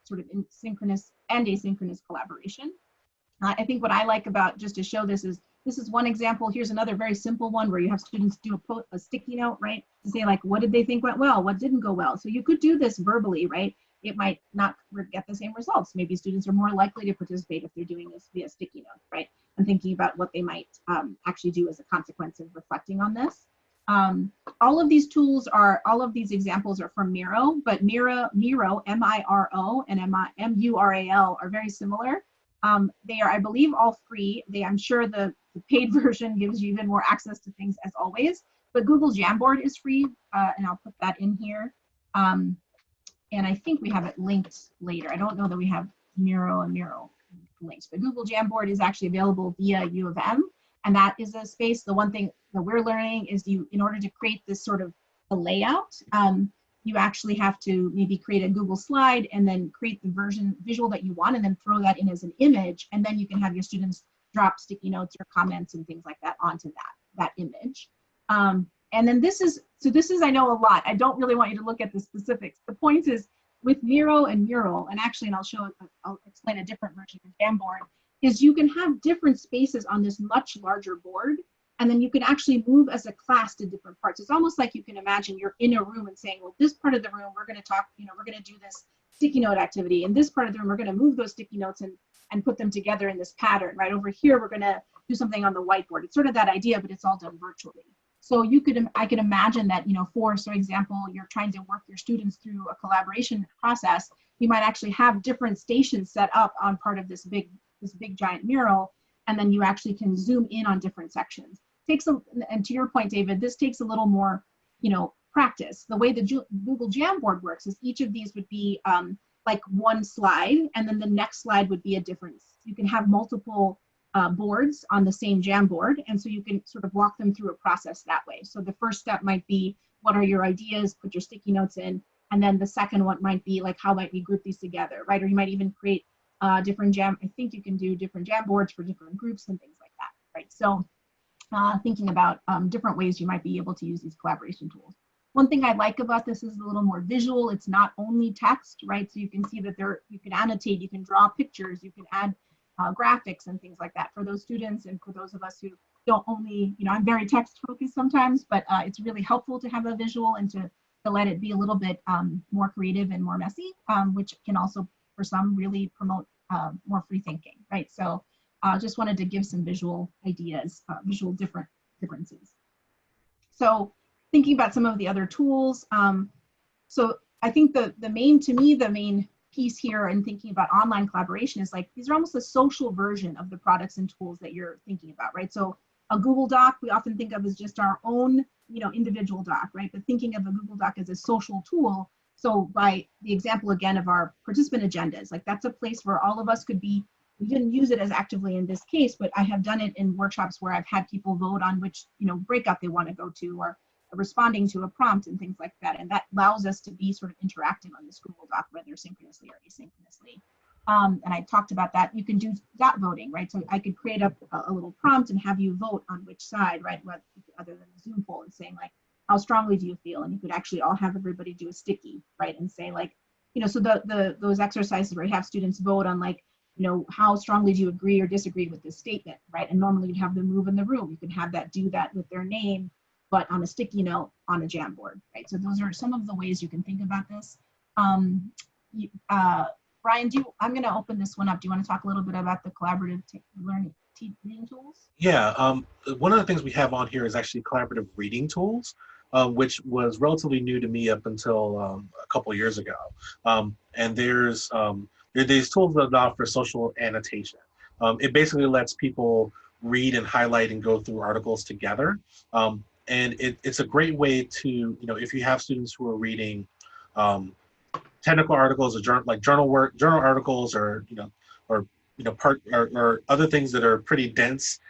sort of synchronous and asynchronous collaboration. I think what I like about, just to show this is one example. Here's another very simple one where you have students do a sticky note, right? To say what did they think went well? What didn't go well? So you could do this verbally, right? It might not get the same results. Maybe students are more likely to participate if they're doing this via sticky note, right? And thinking about what they might actually do as a consequence of reflecting on this. All of these examples are from Miro, but Miro, M-I-R-O, and M-U-R-A-L are very similar. They are, I believe, all free. I'm sure the paid version gives you even more access to things, as always, but Google Jamboard is free, and I'll put that in here. And I think we have it linked later. I don't know that we have Miro and Mural links, but Google Jamboard is actually available via U of M. And that is a space. The one thing that we're learning is in order to create this sort of a layout, you actually have to maybe create a Google slide and then create the visual that you want, and then throw that in as an image. And then you can have your students drop sticky notes or comments and things like that onto that image. And then this is, I know a lot. I don't really want you to look at the specifics. The point is, with Miro and Mural, and actually, and I'll explain a different version of Jamboard, is you can have different spaces on this much larger board, and then you can actually move as a class to different parts. It's almost like you can imagine you're in a room and saying, well, this part of the room, we're going to talk, we're going to do this sticky note activity. In this part of the room, we're going to move those sticky notes and put them together in this pattern, right? Over here, we're going to do something on the whiteboard. It's sort of that idea, but it's all done virtually. So I could imagine that, for example, you're trying to work your students through a collaboration process. You might actually have different stations set up on part of this big giant mural, and then you actually can zoom in on different sections. And to your point, David, this takes a little more, practice. The way the Google Jamboard works is each of these would be like one slide, and then the next slide would be a different. You can have multiple boards on the same Jamboard, and so you can sort of walk them through a process that way. So the first step might be, what are your ideas? Put your sticky notes in, And then the second one might be like, how might we group these together, right? Or you might even create different Jam, I think you can do different Jam boards for different groups and things like that, right? So thinking about different ways you might be able to use these collaboration tools. One thing I like about this is a little more visual. It's not only text, right? So you can see that you can annotate, you can draw pictures, you can add graphics and things like that for those students and for those of us who don't only, I'm very text focused sometimes, but it's really helpful to have a visual and to let it be a little bit more creative and more messy, which can also, for some, really promote more free thinking, right? So just wanted to give some visual ideas, visual differences. So thinking about some of the other tools. So I think the main piece here in thinking about online collaboration is like, these are almost a social version of the products and tools that you're thinking about, right? So a Google Doc, we often think of as just our own, individual doc, right? But thinking of a Google Doc as a social tool. So by the example again of our participant agendas, like that's a place where all of us could be. We didn't use it as actively in this case, but I have done it in workshops where I've had people vote on which, breakout they want to go to, or responding to a prompt and things like that. And that allows us to be sort of interactive on this Google Doc, whether synchronously or asynchronously. And I talked about that. You can do dot voting, right? So I could create a little prompt and have you vote on which side, right? Other than the Zoom poll, and saying like, how strongly do you feel? And you could actually all have everybody do a sticky, right? And say like, so those exercises where you have students vote on like, how strongly do you agree or disagree with this statement, right? And normally you'd have them move in the room. You can have that do that with their name, but on a sticky note on a Jamboard, right? So those are some of the ways you can think about this. Brian, I'm going to open this one up. Do you want to talk a little bit about the collaborative learning reading tools? Yeah, one of the things we have on here is actually collaborative reading tools, which was relatively new to me up until a couple of years ago. And there's these tools that offer social annotation. It basically lets people read and highlight and go through articles together. And it's a great way to, if you have students who are reading technical articles or journal articles, or other things that are pretty dense,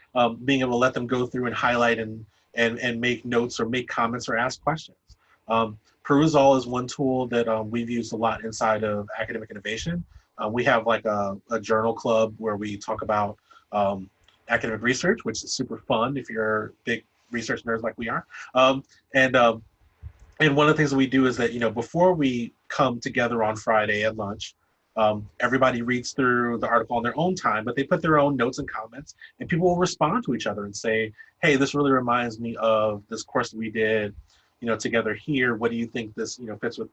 being able to let them go through and highlight and make notes or make comments or ask questions. Perusall is one tool that we've used a lot inside of academic innovation. We have like a journal club where we talk about academic research, which is super fun if you're big research nerds like we are. And one of the things that we do is that, before we come together on Friday at lunch, everybody reads through the article on their own time, but they put their own notes and comments, and people will respond to each other and say, hey, this really reminds me of this course that we did, together here. What do you think this, fits with,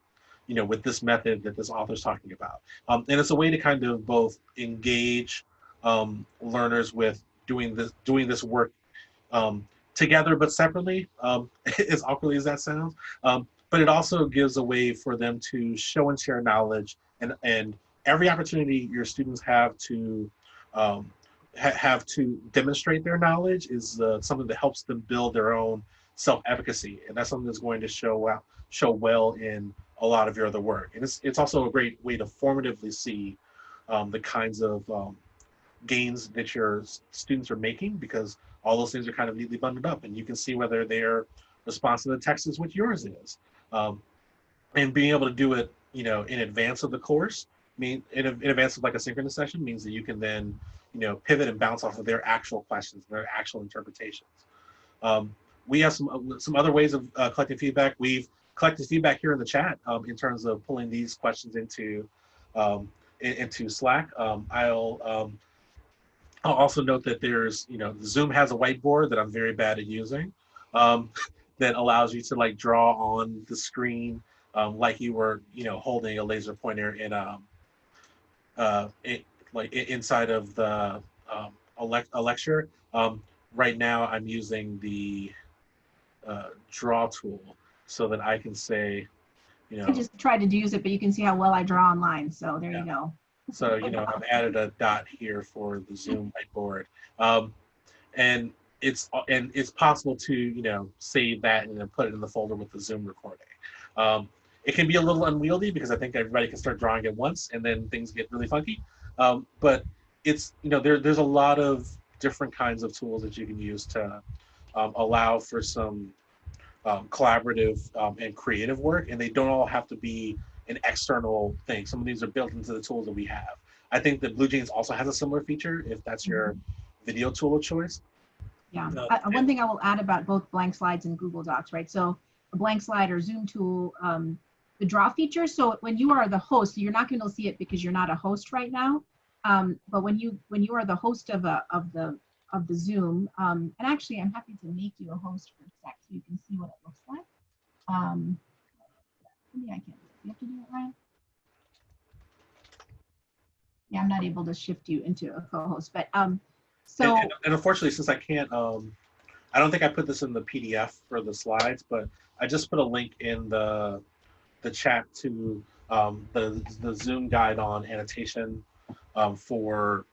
with this method that this author's talking about? And it's a way to kind of both engage learners with doing this work together but separately, as awkwardly as that sounds. But it also gives a way for them to show and share knowledge, and every opportunity your students have to demonstrate their knowledge is something that helps them build their own self-efficacy, and that's something that's going to show well in a lot of your other work. And it's also a great way to formatively see the kinds of gains that your students are making, because all those things are kind of neatly bundled up, and you can see whether their response to the text is what yours is. And being able to do it, in advance of the course, in advance of like a synchronous session, means that you can then, pivot and bounce off of their actual questions, their actual interpretations. We have some other ways of collecting feedback. We've collected feedback here in the chat in terms of pulling these questions into Slack. I'll also note that there's, Zoom has a whiteboard that I'm very bad at using, that allows you to like draw on the screen like you were, holding a laser pointer in inside of the a lecture. Right now, I'm using the draw tool so that I can say, I just tried to use it, but you can see how well I draw online. So there you go. So, I've added a dot here for the Zoom whiteboard. And it's possible to, save that and then put it in the folder with the Zoom recording. It can be a little unwieldy because I think everybody can start drawing at once and then things get really funky. But it's, there's a lot of different kinds of tools that you can use to allow for some collaborative and creative work, and they don't all have to be an external thing. Some of these are built into the tools that we have. I think that BlueJeans also has a similar feature if that's your video tool of choice. Yeah, one thing I will add about both blank slides and Google Docs, right? So a blank slide or Zoom tool, the draw feature. So when you are the host, you're not going to see it because you're not a host right now. But when you are the host of the Zoom, and actually I'm happy to make you a host for a sec so you can see what it looks like. Maybe I can. You have to do it, Ryan. Yeah, I'm not able to shift you into a co-host, but so. And unfortunately, since I can't, I don't think I put this in the PDF for the slides, but I just put a link in the chat to the Zoom guide on annotation for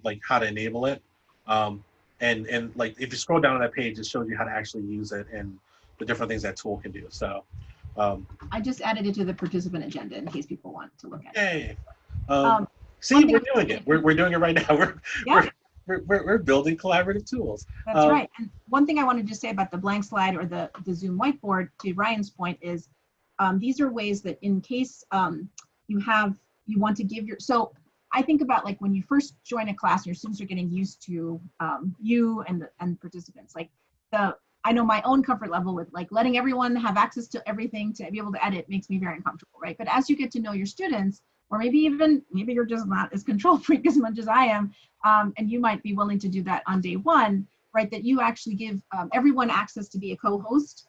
like how to enable it. And like if you scroll down on that page, it shows you how to actually use it and the different things that tool can do. So I just added it to the participant agenda in case people want to look at it. Hey, see, we're doing it. We're doing it right now. We're building collaborative tools. That's right. And one thing I wanted to say about the blank slide or the Zoom whiteboard, to Ryan's point, is these are ways that in case you want to give your, so I think about like when you first join a class, your students are getting used to you and participants. Like I know my own comfort level with like letting everyone have access to everything to be able to edit makes me very uncomfortable, right? But as you get to know your students, or maybe you're just not as control freak as much as I am, and you might be willing to do that on day one, right? That you actually give everyone access to be a co-host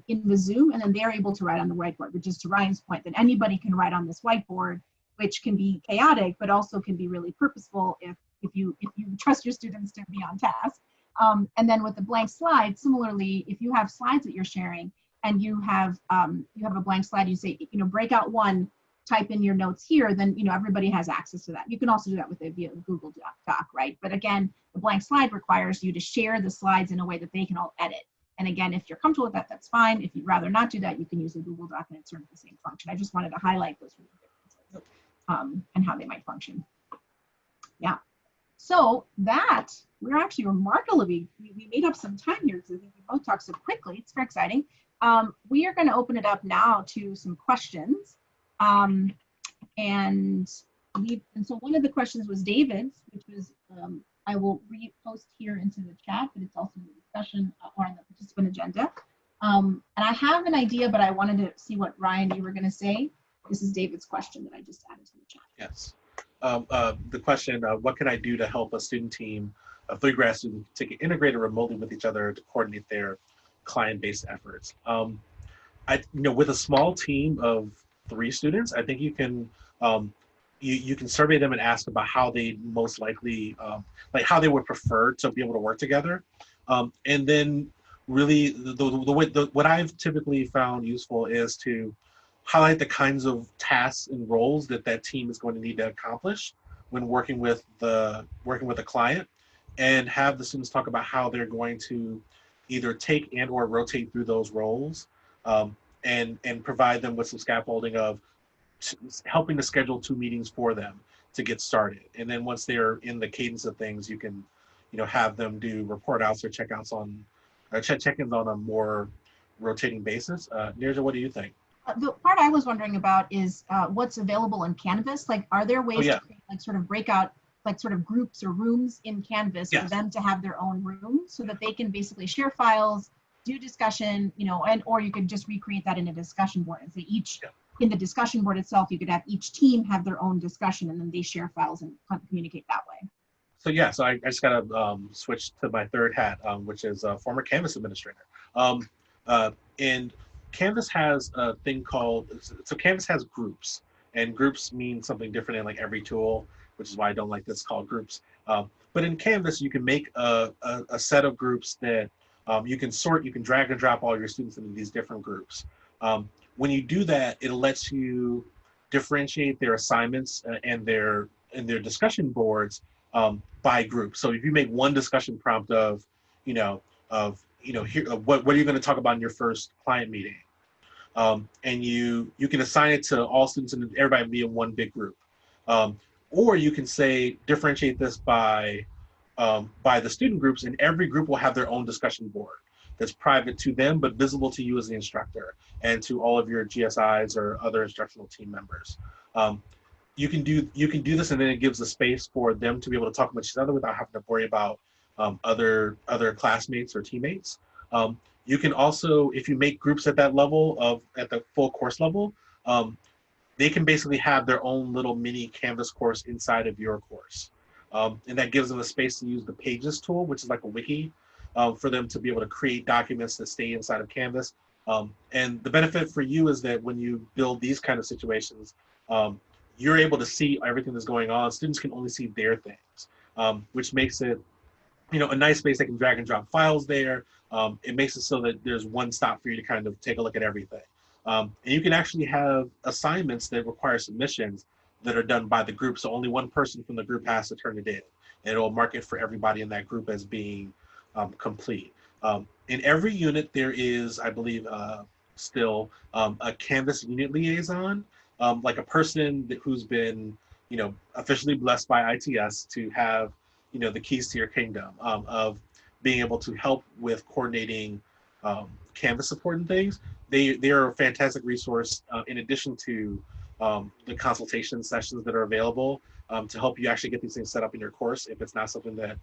in the Zoom, and then they're able to write on the whiteboard, which is to Ryan's point, that anybody can write on this whiteboard, which can be chaotic, but also can be really purposeful if you trust your students to be on task. And then with the blank slide, similarly, if you have slides that you're sharing and you have a blank slide, you say, breakout one, type in your notes here, then everybody has access to that. You can also do that via Google Doc, right? But again, the blank slide requires you to share the slides in a way that they can all edit. And again, if you're comfortable with that, that's fine. If you'd rather not do that, you can use a Google Doc and it's sort of the same function. I just wanted to highlight those differences and how they might function. Yeah. So that we're actually remarkably, we made up some time here because I think we both talked so quickly. It's very exciting. We are going to open it up now to some questions. And so one of the questions was David's, which was, I will repost here into the chat, but it's also in the discussion or on the participant agenda. And I have an idea, but I wanted to see what Ryan, you were going to say. This is David's question that I just added to the chat. Yes. The question, what can I do to help a student team of 3 grad students to get integrated remotely with each other to coordinate their client-based efforts? With a small team of 3 students, I think you can you can survey them and ask about how they most likely like how they would prefer to be able to work together, and then really what I've typically found useful is to highlight the kinds of tasks and roles that team is going to need to accomplish when working with the client, and have the students talk about how they're going to either take and or rotate through those roles, and provide them with some scaffolding of helping to schedule 2 meetings for them to get started. And then once they're in the cadence of things, you can have them do report outs or check-ins on a more rotating basis. Neeraja, what do you think? The part I was wondering about is what's available in Canvas. Like, are there ways to create like sort of breakout, like sort of groups or rooms in Canvas for them to have their own room so that they can basically share files, do discussion, or you could just recreate that in a discussion board and say in the discussion board itself, you could have each team have their own discussion and then they share files and communicate that way. So I just got to switch to my third hat, which is a former Canvas administrator. And Canvas has a thing called, so Canvas has groups, and groups mean something different in like every tool, which is why I don't like this called groups. But in Canvas, you can make a set of groups that you can sort, you can drag and drop all your students into these different groups. When you do that, it lets you differentiate their assignments and their discussion boards by group. So if you make one discussion prompt of, here, what are you going to talk about in your first client meeting? And you can assign it to all students and everybody be in one big group. Or you can say, differentiate this by the student groups, and every group will have their own discussion board. that's private to them, but visible to you as the instructor and to all of your GSIs or other instructional team members. You can do this, and then it gives a space for them to be able to talk with each other without having to worry about other classmates or teammates. You can also, if you make groups at that level at the full course level, they can basically have their own little mini Canvas course inside of your course. And that gives them a space to use the Pages tool, which is like a wiki, for them to be able to create documents that stay inside of Canvas. And the benefit for you is that when you build these kind of situations, you're able to see everything that's going on. Students can only see their things, which makes it, a nice space. They can drag and drop files there. It makes it so that there's one stop for you to kind of take a look at everything. And you can actually have assignments that require submissions that are done by the group. So only one person from the group has to turn it in. And it'll mark it for everybody in that group as being complete. In every unit, there is, I believe, still a Canvas unit liaison, like a person who's been, officially blessed by ITS to have, the keys to your kingdom of being able to help with coordinating Canvas support and things. They are a fantastic resource in addition to the consultation sessions that are available to help you actually get these things set up in your course if it's not something that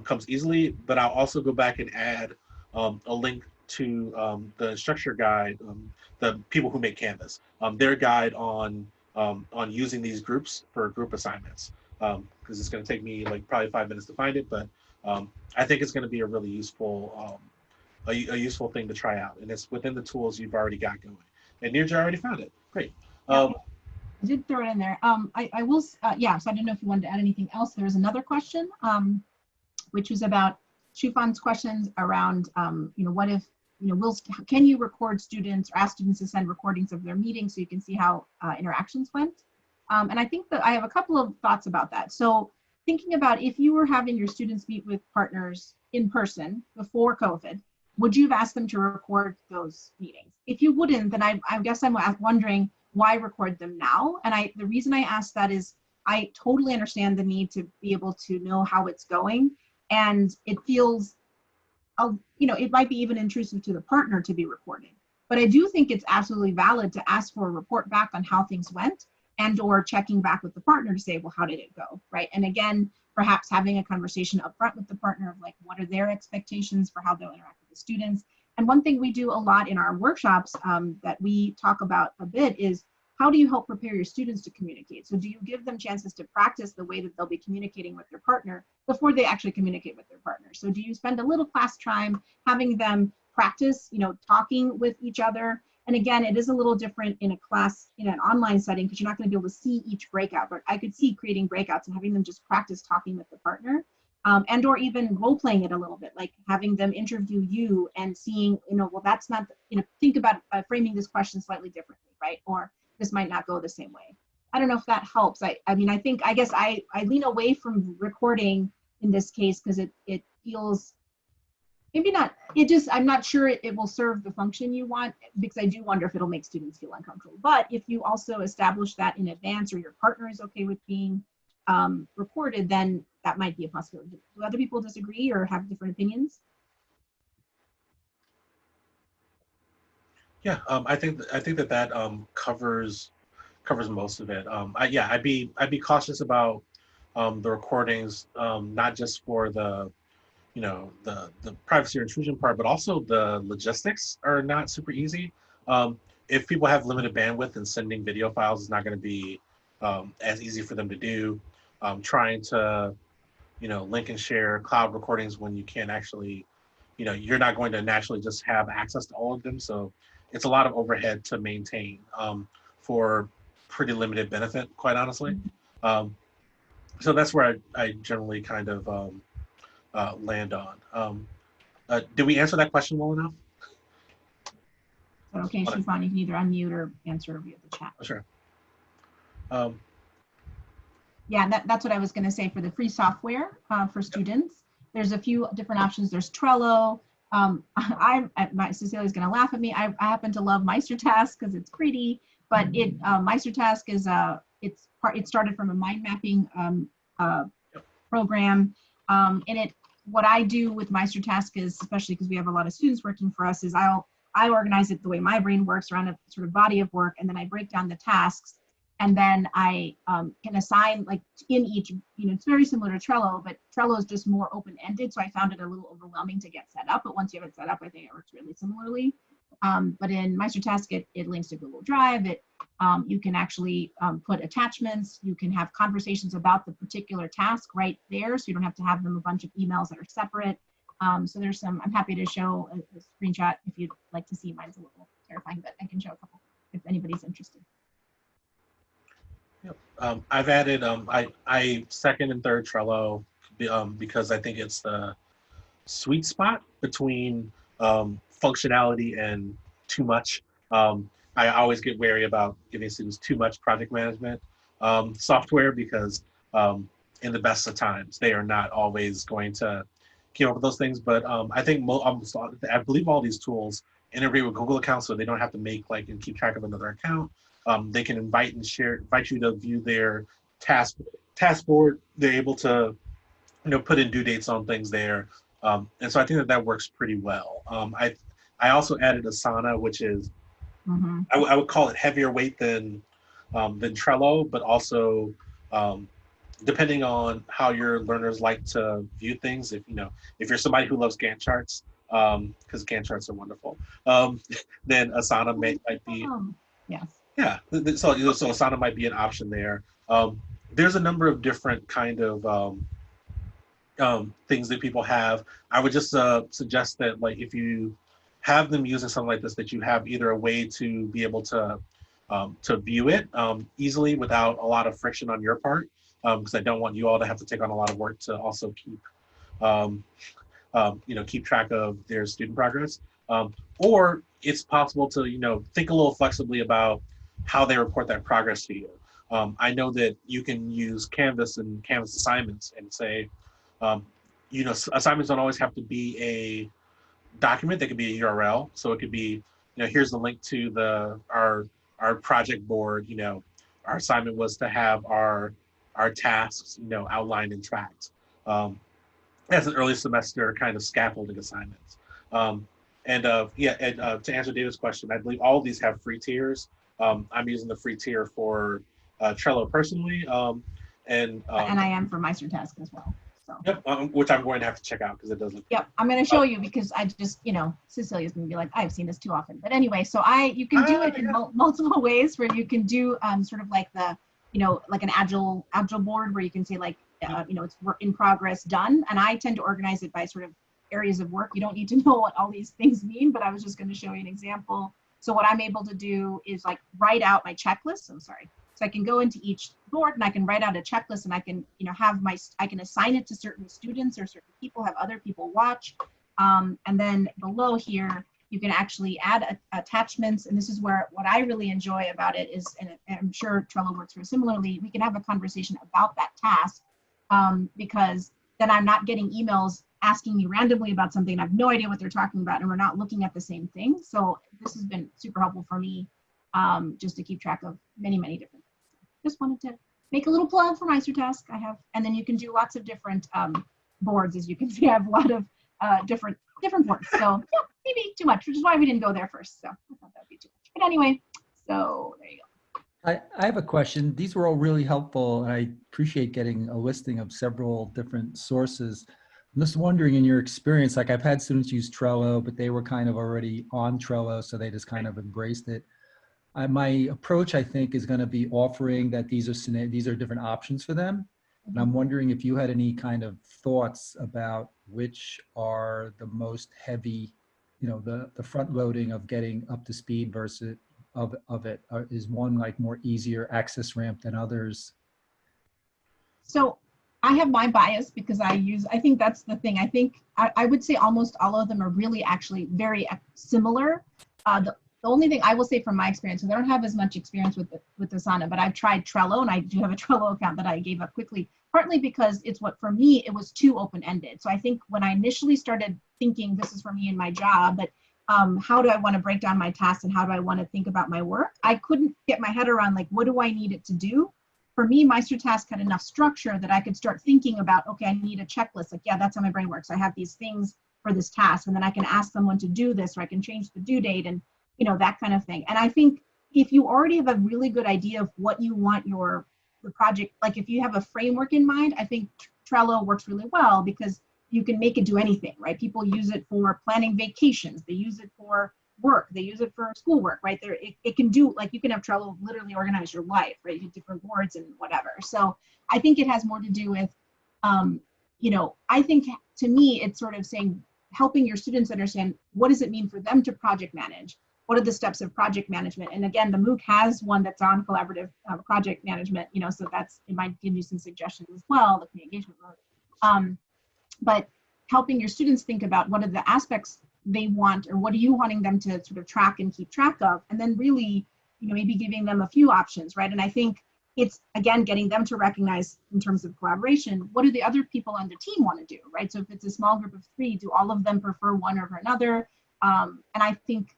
comes easily. But I'll also go back and add a link to the instructor guide, the people who make Canvas, their guide on using these groups for group assignments. Because it's going to take me like probably 5 minutes to find it, but I think it's going to be a really useful, a useful thing to try out, and it's within the tools you've already got going. And Neeraja already found it. Great. I did throw it in there. I will, yeah. So I didn't know if you wanted to add anything else. There was another question, which was about Shufan's questions around, what if, can you record students or ask students to send recordings of their meetings so you can see how interactions went? And I think that I have a couple of thoughts about that. So thinking about if you were having your students meet with partners in person before COVID, would you have asked them to record those meetings? If you wouldn't, then I guess I'm wondering why record them now? And the reason I ask that is I totally understand the need to be able to know how it's going. And it feels, it might be even intrusive to the partner to be recording. But I do think it's absolutely valid to ask for a report back on how things went, and or checking back with the partner to say, well, how did it go, right? And again, perhaps having a conversation up front with the partner of like, what are their expectations for how they'll interact with the students? And one thing we do a lot in our workshops that we talk about a bit is, how do you help prepare your students to communicate? So do you give them chances to practice the way that they'll be communicating with their partner before they actually communicate with their partner? So do you spend a little class time having them practice, talking with each other? And again, it is a little different in a class, in an online setting, because you're not going to be able to see each breakout, but I could see creating breakouts and having them just practice talking with the partner, and or even role playing it a little bit, like having them interview you and seeing, well, that's not, think about framing this question slightly differently, right? Or this might not go the same way. I don't know if that helps. I guess I lean away from recording in this case because it feels, maybe not, I'm not sure it will serve the function you want, because I do wonder if it'll make students feel uncomfortable. But if you also establish that in advance, or your partner is okay with being recorded, then that might be a possibility. Do other people disagree or have different opinions? Yeah, I think that covers most of it. I'd be cautious about the recordings, not just for the privacy or intrusion part, but also the logistics are not super easy. If people have limited bandwidth, and sending video files is not going to be as easy for them to do. Trying to link and share cloud recordings when you can't actually, you're not going to naturally just have access to all of them. So it's a lot of overhead to maintain for pretty limited benefit, quite honestly. So that's where I generally kind of land on. Did we answer that question well enough? Okay, Shufan, you can either unmute or answer via the chat. Sure. Yeah, that's what I was going to say for the free software for students. There's a few different options. There's Trello. Cecilia's going to laugh at me. I happen to love MeisterTask because it's pretty, but MeisterTask is it started from a mind mapping program, and what I do with MeisterTask is, especially because we have a lot of students working for us, is I organize it the way my brain works around a sort of body of work, and then I break down the tasks, and then I can assign, like, in each, it's very similar to Trello, but Trello is just more open-ended, so I found it a little overwhelming to get set up, but once you have it set up, I think it works really similarly. But in MeisterTask, it links to Google Drive. You can actually put attachments. You can have conversations about the particular task right there, so you don't have to have them a bunch of emails that are separate. So there's some, I'm happy to show a screenshot if you'd like to see. Mine's a little terrifying, but I can show a couple if anybody's interested. Yep. I've added, I second and third Trello because I think it's the sweet spot between functionality and too much. I always get wary about giving students too much project management software because in the best of times, they are not always going to keep up with those things. But I think I believe all these tools integrate with Google accounts, so they don't have to make and keep track of another account. They can invite you to view their task board. They're able to put in due dates on things there. And so I think that works pretty well. I also added Asana, which is, I would call it heavier weight than Trello, but also depending on how your learners like to view things. If you're somebody who loves Gantt charts, because Gantt charts are wonderful, then Asana might be. Yes. Yeah. So Asana might be an option there. There's a number of different kind of things that people have. I would just suggest that, if you have them using something like this, that you have either a way to be able to view it easily without a lot of friction on your part, because I don't want you all to have to take on a lot of work to also keep keep track of their student progress. Or it's possible to think a little flexibly about how they report that progress to you. I know that you can use Canvas and Canvas assignments and say, assignments don't always have to be a document. They could be a URL. So it could be, here's the link to our project board. Our assignment was to have our tasks, outlined and tracked. As an early semester kind of scaffolding assignments. To answer David's question, I believe all of these have free tiers. I'm using the free tier for Trello personally, and I am for MeisterTask as well. So. Yep, which I'm going to have to check out because it doesn't. Yep, I'm going to show you because I just, Cecilia's going to be like, I've seen this too often. But anyway, so you can do it in multiple ways, where you can do sort of like the, like an agile board where you can say it's work in progress done. And I tend to organize it by sort of areas of work. You don't need to know what all these things mean, but I was just going to show you an example. So what I'm able to do is write out my checklist. So I can go into each board and I can write out a checklist, and I can, I can assign it to certain students or certain people, have other people watch. And then below here, you can actually add attachments. And this is where what I really enjoy about it is, and I'm sure Trello works very similarly, we can have a conversation about that task because then I'm not getting emails asking me randomly about something. I have no idea what they're talking about, and we're not looking at the same thing. So this has been super helpful for me just to keep track of many, many different things. Just wanted to make a little plug for MeisterTask. And then you can do lots of different boards. As you can see, I have a lot of different boards. So yeah, maybe too much, which is why we didn't go there first. So I thought that would be too much. But anyway, so there you go. I have a question. These were all really helpful, and I appreciate getting a listing of several different sources. I'm just wondering, in your experience, I've had students use Trello, but they were kind of already on Trello, so they just kind of embraced it. My approach, I think, is going to be offering that these are different options for them. And I'm wondering if you had any kind of thoughts about which are the most heavy, the front loading of getting up to speed versus of it. Is one more easier access ramp than others? So I have my bias because I think that's the thing. I think I would say almost all of them are really actually very similar. The only thing I will say from my experience, because I don't have as much experience with Asana, but I've tried Trello, and I do have a Trello account that I gave up quickly, partly because for me, it was too open-ended. So I think when I initially started thinking this is for me in my job, but how do I want to break down my tasks and how do I want to think about my work, I couldn't get my head around what do I need it to do for me, MeisterTask had enough structure that I could start thinking about, okay, I need a checklist. Like, yeah, that's how my brain works. I have these things for this task, and then I can ask someone to do this, or I can change the due date, and that kind of thing. And I think if you already have a really good idea of what you want the project, like if you have a framework in mind, I think Trello works really well because you can make it do anything, right? People use it for planning vacations. They use it for work. They use it for schoolwork, right? It can do, like, you can have Trello literally organize your life, right? You have different boards and whatever. So I think it has more to do with, I think to me, it's sort of saying, helping your students understand what does it mean for them to project manage? What are the steps of project management? And again, the MOOC has one that's on collaborative project management, so it might give you some suggestions as well, the community engagement mode. But helping your students think about what are the aspects they want, or what are you wanting them to sort of track and keep track of, and then really, maybe giving them a few options, right? And I think it's, again, getting them to recognize in terms of collaboration, what do the other people on the team want to do, right? So if it's a small group of 3, do all of them prefer one over another? And I think,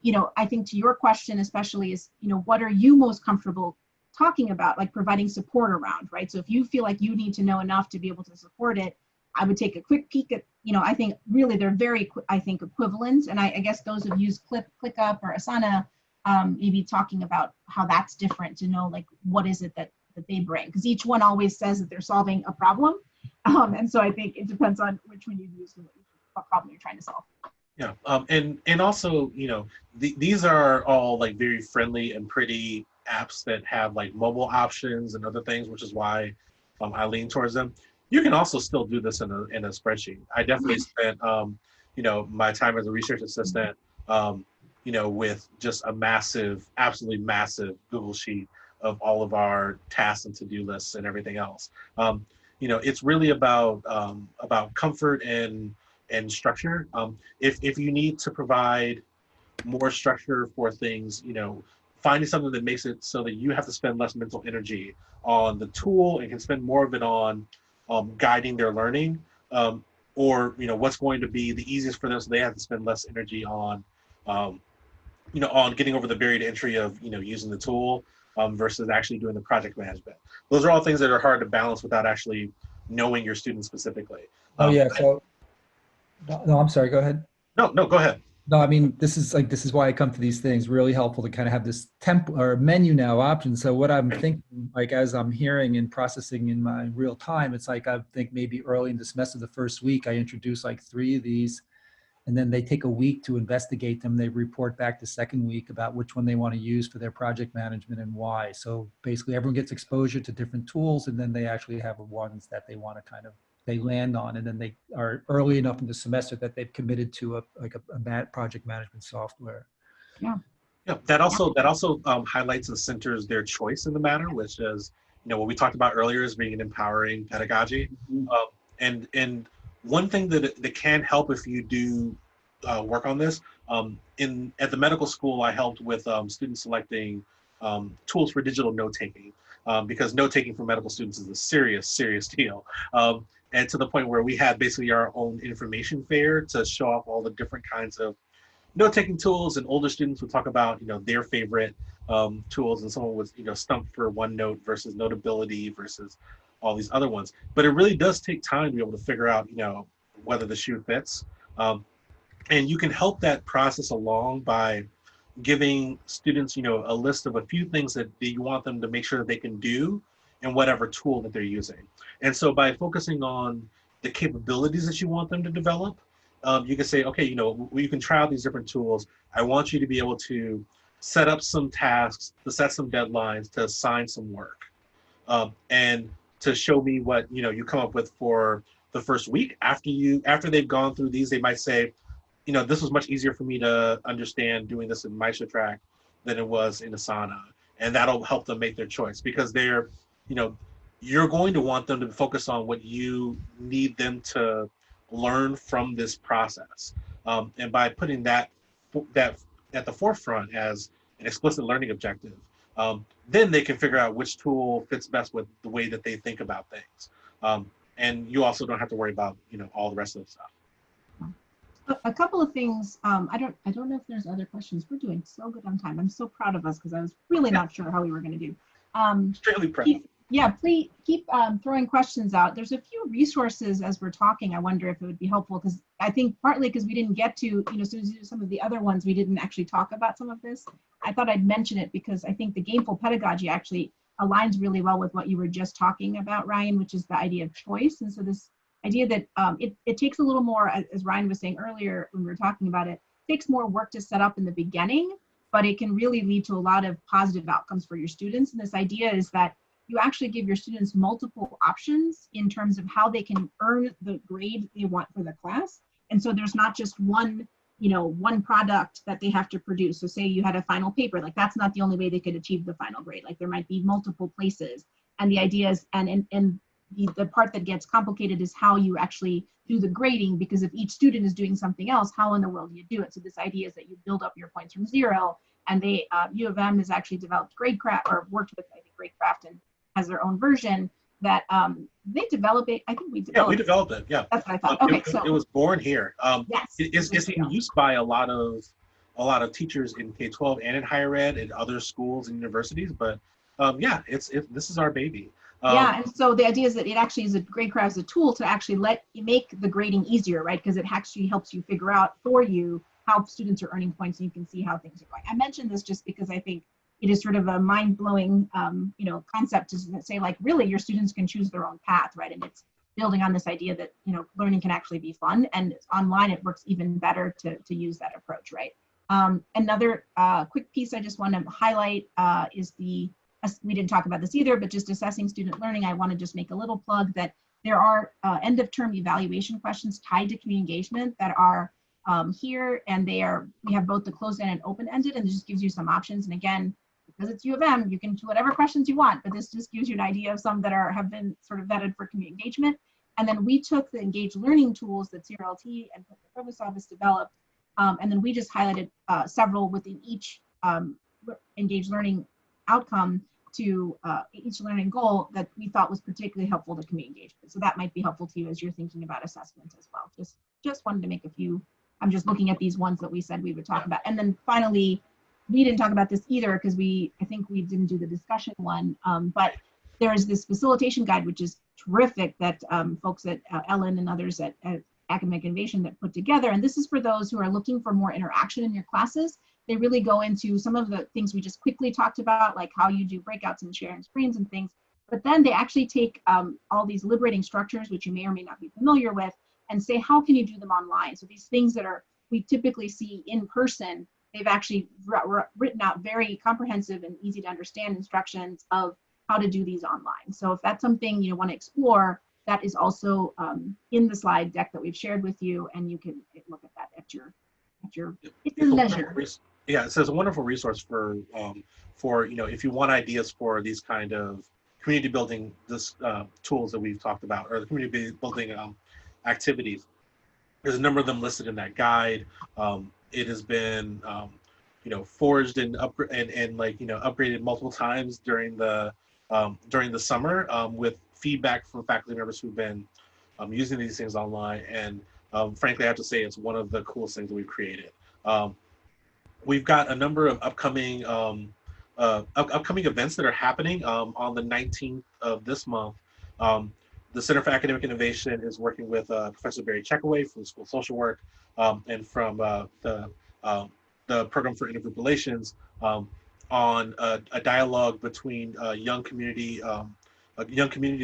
to your question especially is, what are you most comfortable talking about, like providing support around, right? So if you feel like you need to know enough to be able to support it, I would take a quick peek at, I think really they're very, equivalent. And I guess those who've used ClickUp or Asana, maybe talking about how that's different to know, like, what is it that they bring? Because each one always says that they're solving a problem. And so I think it depends on which one you've used and what problem you're trying to solve. Yeah, and also, these are all like very friendly and pretty apps that have like mobile options and other things, which is why I lean towards them. You can also still do this in a spreadsheet. I definitely spent, my time as a research assistant, with just a massive, absolutely massive Google Sheet of all of our tasks and to-do lists and everything else. It's really about comfort and structure. If you need to provide more structure for things, finding something that makes it so that you have to spend less mental energy on the tool and can spend more of it on guiding their learning, or what's going to be the easiest for them, so they have to spend less energy on on getting over the barrier to entry of using the tool versus actually doing the project management. Those are all things that are hard to balance without actually knowing your students specifically. So no, I'm sorry, go ahead. No, go ahead. No, I mean, this is why I come to these things. Really helpful to kind of have this or menu now option. So what I'm thinking, like, as I'm hearing and processing in my real time, it's like, I think maybe early in the semester, the first week, I introduce like 3 of these, and then they take a week to investigate them. They report back the second week about which one they want to use for their project management and why. So basically everyone gets exposure to different tools, and then they actually have ones that they want to they land on, and then they are early enough in the semester that they've committed to a project management software. Yeah. Yeah, that also highlights and centers their choice in the matter, which is, what we talked about earlier is being an empowering pedagogy. Mm-hmm. And one thing that can help if you do work on this, at the medical school, I helped with students selecting tools for digital note-taking, because note-taking for medical students is a serious, serious deal. And to the point where we had basically our own information fair to show off all the different kinds of note-taking tools, and older students would talk about, their favorite tools, and someone was, stumped for OneNote versus Notability versus all these other ones. But it really does take time to be able to figure out, whether the shoe fits. And you can help that process along by giving students, a list of a few things that you want them to make sure that they can do in whatever tool that they're using. And so by focusing on the capabilities that you want them to develop, you can say, okay, you can try out these different tools. I want you to be able to set up some tasks, to set some deadlines, to assign some work, and to show me what you come up with for the first week. After they've gone through these, they might say, this was much easier for me to understand doing this in MeisterTrack than it was in Asana, and that'll help them make their choice, because they're, you're going to want them to focus on what you need them to learn from this process, and by putting that at the forefront as an explicit learning objective, then they can figure out which tool fits best with the way that they think about things, and you also don't have to worry about all the rest of the stuff. A couple of things. I don't know if there's other questions. We're doing so good on time. I'm so proud of us, because I was really not sure how we were going to do. Extremely proud. Yeah, please keep throwing questions out. There's a few resources as we're talking. I wonder if it would be helpful because I think partly because we didn't get to, some of the other ones, we didn't actually talk about some of this. I thought I'd mention it because I think the gameful pedagogy actually aligns really well with what you were just talking about, Ryan, which is the idea of choice. And so this idea that it takes a little more, as Ryan was saying earlier when we were talking about it, takes more work to set up in the beginning, but it can really lead to a lot of positive outcomes for your students. And this idea is that you actually give your students multiple options in terms of how they can earn the grade they want for the class. And so there's not just one, one product that they have to produce. So say you had a final paper, like that's not the only way they could achieve the final grade. Like there might be multiple places. And the idea is, and the part that gets complicated is how you actually do the grading, because if each student is doing something else, how in the world do you do it? So this idea is that you build up your points from zero, and they, U of M has actually developed Gradecraft, or worked with, I think, Gradecraft, and has their own version that they develop it. I think we developed. Yeah, we developed it. Yeah, that's what I thought. Okay, it was born here. Yes, It's being used by a lot of teachers in K-12 and in higher ed and other schools and universities. But yeah, this is our baby. Yeah, and so the idea is that it actually is Gradecraft as a tool to actually let you make the grading easier, right? Because it actually helps you figure out for you how students are earning points, and you can see how things are going. I mentioned this just because I think it is sort of a mind-blowing, concept to say, like, really, your students can choose their own path, right? And it's building on this idea that, learning can actually be fun, and online it works even better to use that approach, right? Another quick piece I just want to highlight is we didn't talk about this either, but just assessing student learning. I want to just make a little plug that there are end of term evaluation questions tied to community engagement that are here, and we have both the closed-end and open-ended, and it just gives you some options. And again, because it's U of M, you can do whatever questions you want, but this just gives you an idea of some that have been sort of vetted for community engagement. And then we took the engaged learning tools that CRLT and the Provost Office developed, and then we just highlighted several within each engaged learning outcome to each learning goal that we thought was particularly helpful to community engagement. So that might be helpful to you as you're thinking about assessment as well. Just wanted to make a few. I'm just looking at these ones that we said we would talk about. And then finally, we didn't talk about this either because I think we didn't do the discussion one, but there's this facilitation guide, which is terrific, that folks at Ellen and others at Academic Innovation that put together. And this is for those who are looking for more interaction in your classes. They really go into some of the things we just quickly talked about, like how you do breakouts and sharing screens and things. But then they actually take all these liberating structures, which you may or may not be familiar with, and say, how can you do them online? So these things that we typically see in person, they've actually written out very comprehensive and easy to understand instructions of how to do these online. So if that's something you want to explore, that is also in the slide deck that we've shared with you, and you can look at that at your leisure. Yeah, so it's a wonderful resource for if you want ideas for these kind of community building tools that we've talked about, or the community building activities. There's a number of them listed in that guide. It has been forged and upgraded multiple times during the summer with feedback from faculty members who've been using these things online. And frankly, I have to say it's one of the coolest things that we've created. We've got a number of upcoming events that are happening on the 19th of this month. The Center for Academic Innovation is working with Professor Barry Checkaway from the School of Social Work and from the Program for Intergroup Relations on a dialogue between young community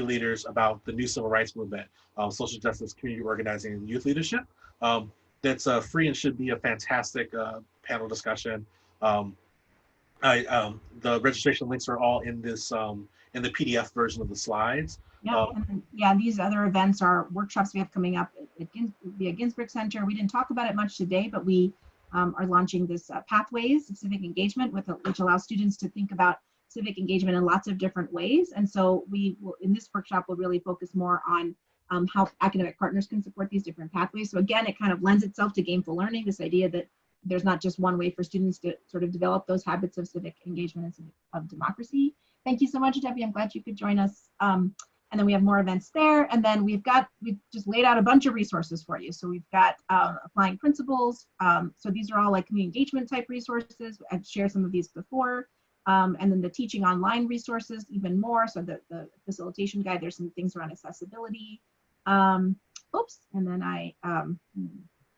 leaders about the new civil rights movement, social justice, community organizing, and youth leadership. That's free and should be a fantastic panel discussion. The registration links are all in this in the PDF version of the slides. Yeah, these other events are workshops we have coming up via Ginsberg Center. We didn't talk about it much today, but we are launching this Pathways of Civic Engagement, which allows students to think about civic engagement in lots of different ways. And so we will, in this workshop, we'll really focus more on how academic partners can support these different pathways. So again, it kind of lends itself to gameful learning, this idea that there's not just one way for students to sort of develop those habits of civic engagement and of democracy. Thank you so much, Debbie. I'm glad you could join us. And then we have more events there. And then we've just laid out a bunch of resources for you. So we've got applying principles. So these are all like community engagement type resources. I've shared some of these before. And then the teaching online resources, even more. So the facilitation guide, there's some things around accessibility. Oops, and then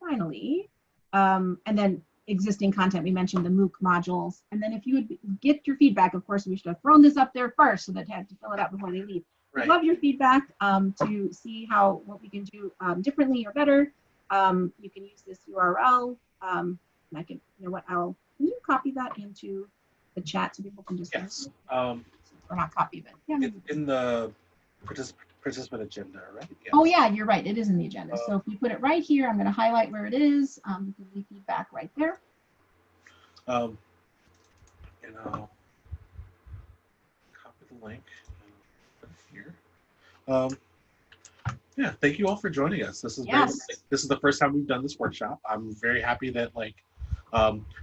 finally, and then existing content. We mentioned the MOOC modules. And then if you would get your feedback, of course, we should have thrown this up there first so that they had to fill it out before they leave. Right. We'd love your feedback to see what we can do differently or better. You can use this URL. And I can, you know what, can you copy that into the chat so people can just, Yes. or not copy, but yeah. In the participant agenda, right? Yes. Oh yeah, you're right. It is in the agenda. So if we put it right here, I'm going to highlight where it is. You can leave feedback right there. And I'll copy the link and put it here. Yeah, thank you all for joining us. This is this is the first time we've done this workshop. I'm very happy that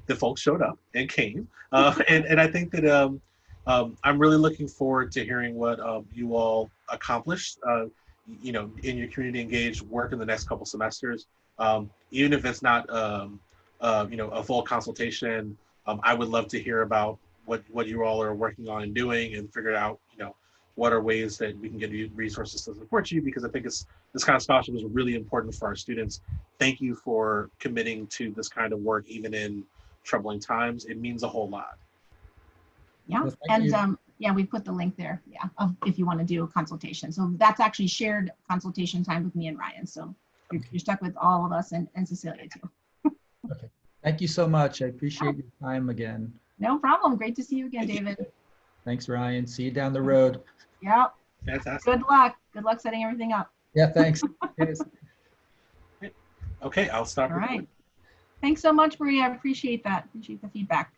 the folks showed up and came, and I think that I'm really looking forward to hearing what you all accomplished, you know, in your community engaged work in the next couple semesters. Even if it's not, you know, a full consultation, I would love to hear about what you all are working on and doing, and figure out, you know, what are ways that we can get resources to support you, because I think this kind of scholarship is really important for our students. Thank you for committing to this kind of work, even in troubling times. It means a whole lot. Yeah, well, and yeah, we put the link there. Yeah, if you want to do a consultation. So that's actually shared consultation time with me and Ryan. So you're stuck with all of us and Cecilia too. Okay. Thank you so much. I appreciate your time again. No problem. Great to see you again, David. Thanks, Ryan. See you down the road. Yeah. Fantastic. Good luck. Good luck setting everything up. Yeah, thanks. Cheers. Okay, I'll stop. All right. Thanks so much, Maria. I appreciate that. Appreciate the feedback.